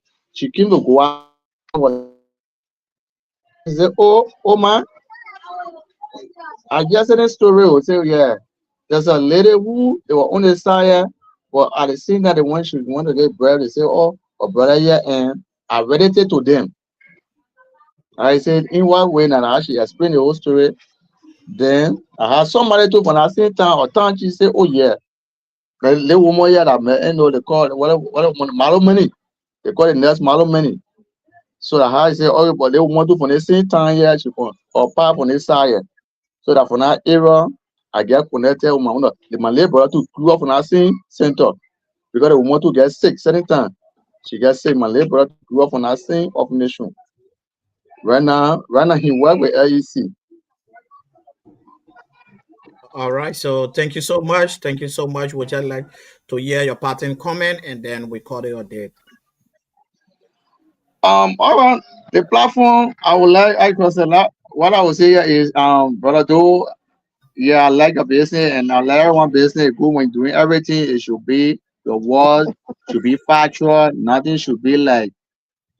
came to go out. She said, oh man, I just in a story will say, yeah, there's a lady who they were on the side, but at the same time, they want to get bread. They say, oh, a brother here, and I read it to them. I said, in what way, and I actually explained the whole story. Then I had somebody to, when I say time or time, she said, oh yeah, the little woman here that you know they call what malo money. They call it nurse malo money. So that I say, oh, but they want to for the same time here, she can or pop on this side. So that from that era, I get connected with my labor to grew up on that same center because they want to get sick certain time. She gets sick. My labor grew up on that same orphanage. Right now he work with LEC. All right. So thank you so much. Thank you so much. Would you like to hear your parting comment and then we call it a day? All right, the platform I would like I cross a lot. What I would say here is brother though, yeah, I like a business and I like one business good when doing everything. It should be your word should be factual. Nothing should be like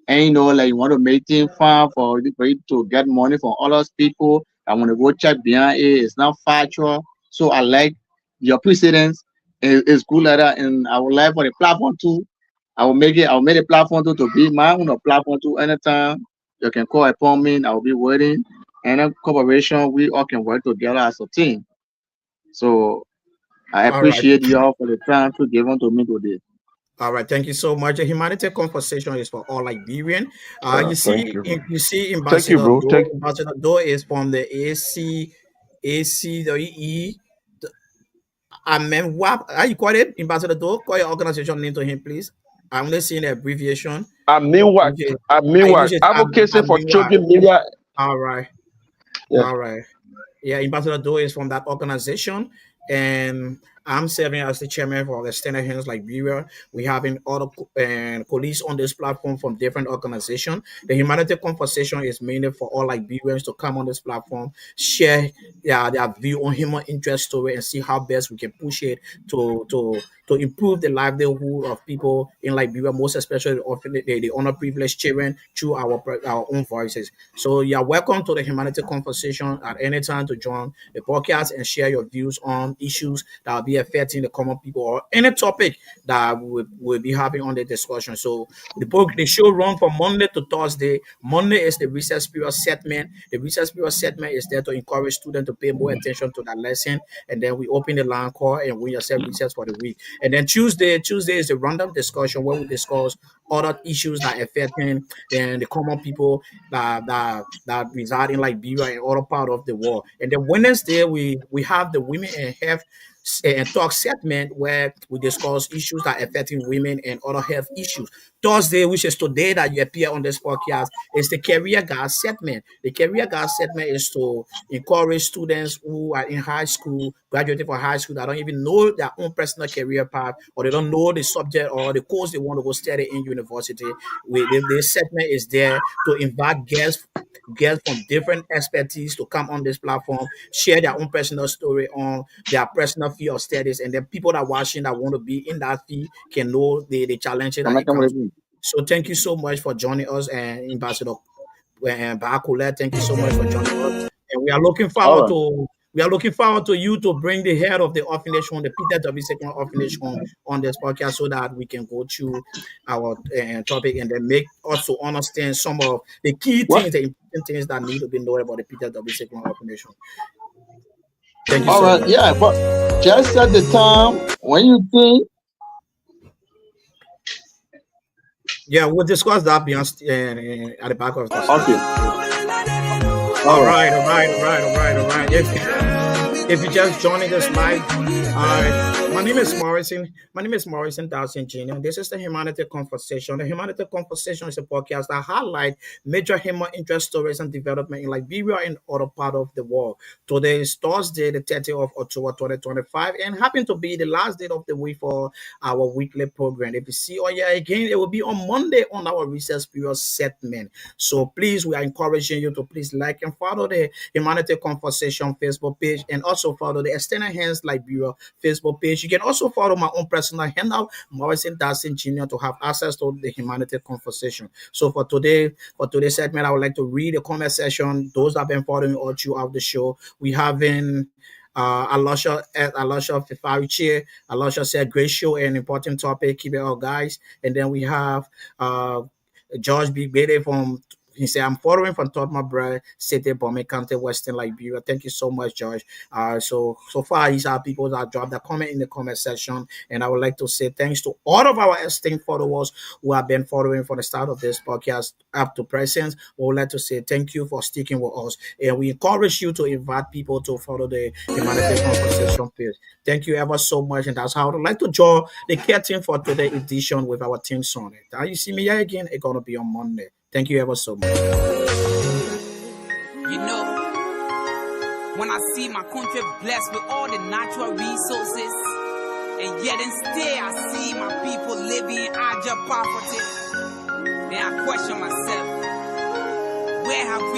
and like you want to make things fun for you to get money from other people. I want to go check behind it. It's not factual. So I like your precedence is good like that. And I would like for the platform too. I'll make the platform too to be my own platform too. Anytime you can call upon me, I will be waiting. And a cooperation, we all can work together as a team. So I All right. appreciate you all for the time to give to me today. All right, thank you so much. The humanitarian conversation is for all Liberian. You Thank see, you, bro. you see, Thank you, Ambassador bro. Do. Thank. Ambassador Do is from the ACE. I mean, what are you call it? Ambassador Do. Call your organization name to him, please. I'm only seeing the abbreviation, Amiwak. which is Amiwak. which is Advocacy for Amiwa. children media. All right, Yeah. all right. Yeah, Ambassador Do is from that organization, and I'm serving as the chairman for the Standard Hands Liberia. We having other colleagues on this platform from different organizations. The humanitarian conversation is mainly for all Liberians to come on this platform, share their view on human interest story, and see how best we can push it to improve the livelihood of people in Liberia, most especially the underprivileged children through our own voices. So you're welcome to the humanitarian conversation at any time to join the podcast and share your views on issues that will be affecting the common people or any topic that we'll be having on the discussion. So the show run from Monday to Thursday. Monday is the recess period segment. The recess period segment is there to encourage students to pay more attention to that lesson. And then we open the line call and we yourself recess for the week. And then Tuesday is a random discussion where we discuss other issues that affecting the common people that reside in Liberia and other part of the world. And then Wednesday we have the women and health and talk segment where we discuss issues that affecting women and other health issues. Thursday, which is today that you appear on this podcast, is the career guide segment. The career guide segment is to encourage students who are in high school, graduating from high school, that don't even know their own personal career path, or they don't know the subject or the course they want to go study in university. This segment is there to invite guests from different expertise to come on this platform, share their own personal story on their personal field of studies, and then people that are watching that want to be in that field can know the challenges Can that I it come with comes with. me? So thank you so much for joining us, and Ambassador Barkolleh, thank you so much for joining us. And All right. we are looking forward to you to bring the head of the orphanage home, the Peter W. Second Orphanage Home, on this podcast so that we can go through our topic and then make us to understand some of the key What? things, the important things that need to be known about the Peter W. Second Orphanage Home. Thank you All so right. much. Yeah, but just at the time when you think. Yeah, we'll discuss that beyond at the back of the Okay. session. All All right. right, all right, all right, all right, all right. If you just joining us live, my name is Morrison. My name is Morrison Dassin Jr. This is the Humanity Conversation. The Humanity Conversation is a podcast that highlight major human interest stories and development in Liberia and other part of the world. Today is Thursday, the 30th of October 2025, and happen to be the last day of the week for our weekly program. If you see or yeah again, it will be on Monday on our recess period segment. So please, we are encouraging you to please like and follow the Humanity Conversation Facebook page and also follow the Extended Hands Liberia Facebook page. You can also follow my own personal handle, Morrison Dassin Jr., to have access to the Humanity Conversation. So for today's segment, I would like to read the comment section. Those that have been following all throughout the show, we have in Aloysius Fifariche. Aloysius said, great show and important topic. Keep it up, guys. And then we have George B. Bede from, he said, I'm following from Thelma, City, Bome County, Western Liberia. Thank you so much, George. So far, these are people that dropped the comment in the comment section. And I would like to say thanks to all of our esteemed followers who have been following from the start of this podcast up to present. We would like to say thank you for sticking with us. And we encourage you to invite people to follow the Humanity Conversation page. Thank you ever so much. And that's how I would like to draw the curtain for today's edition with our team song. Now you see me here again, it's going to be on Monday. Thank you ever so much. You know, when I see my country blessed with all the natural resources, and yet and still I see my people living in abject poverty, then I question myself, where have we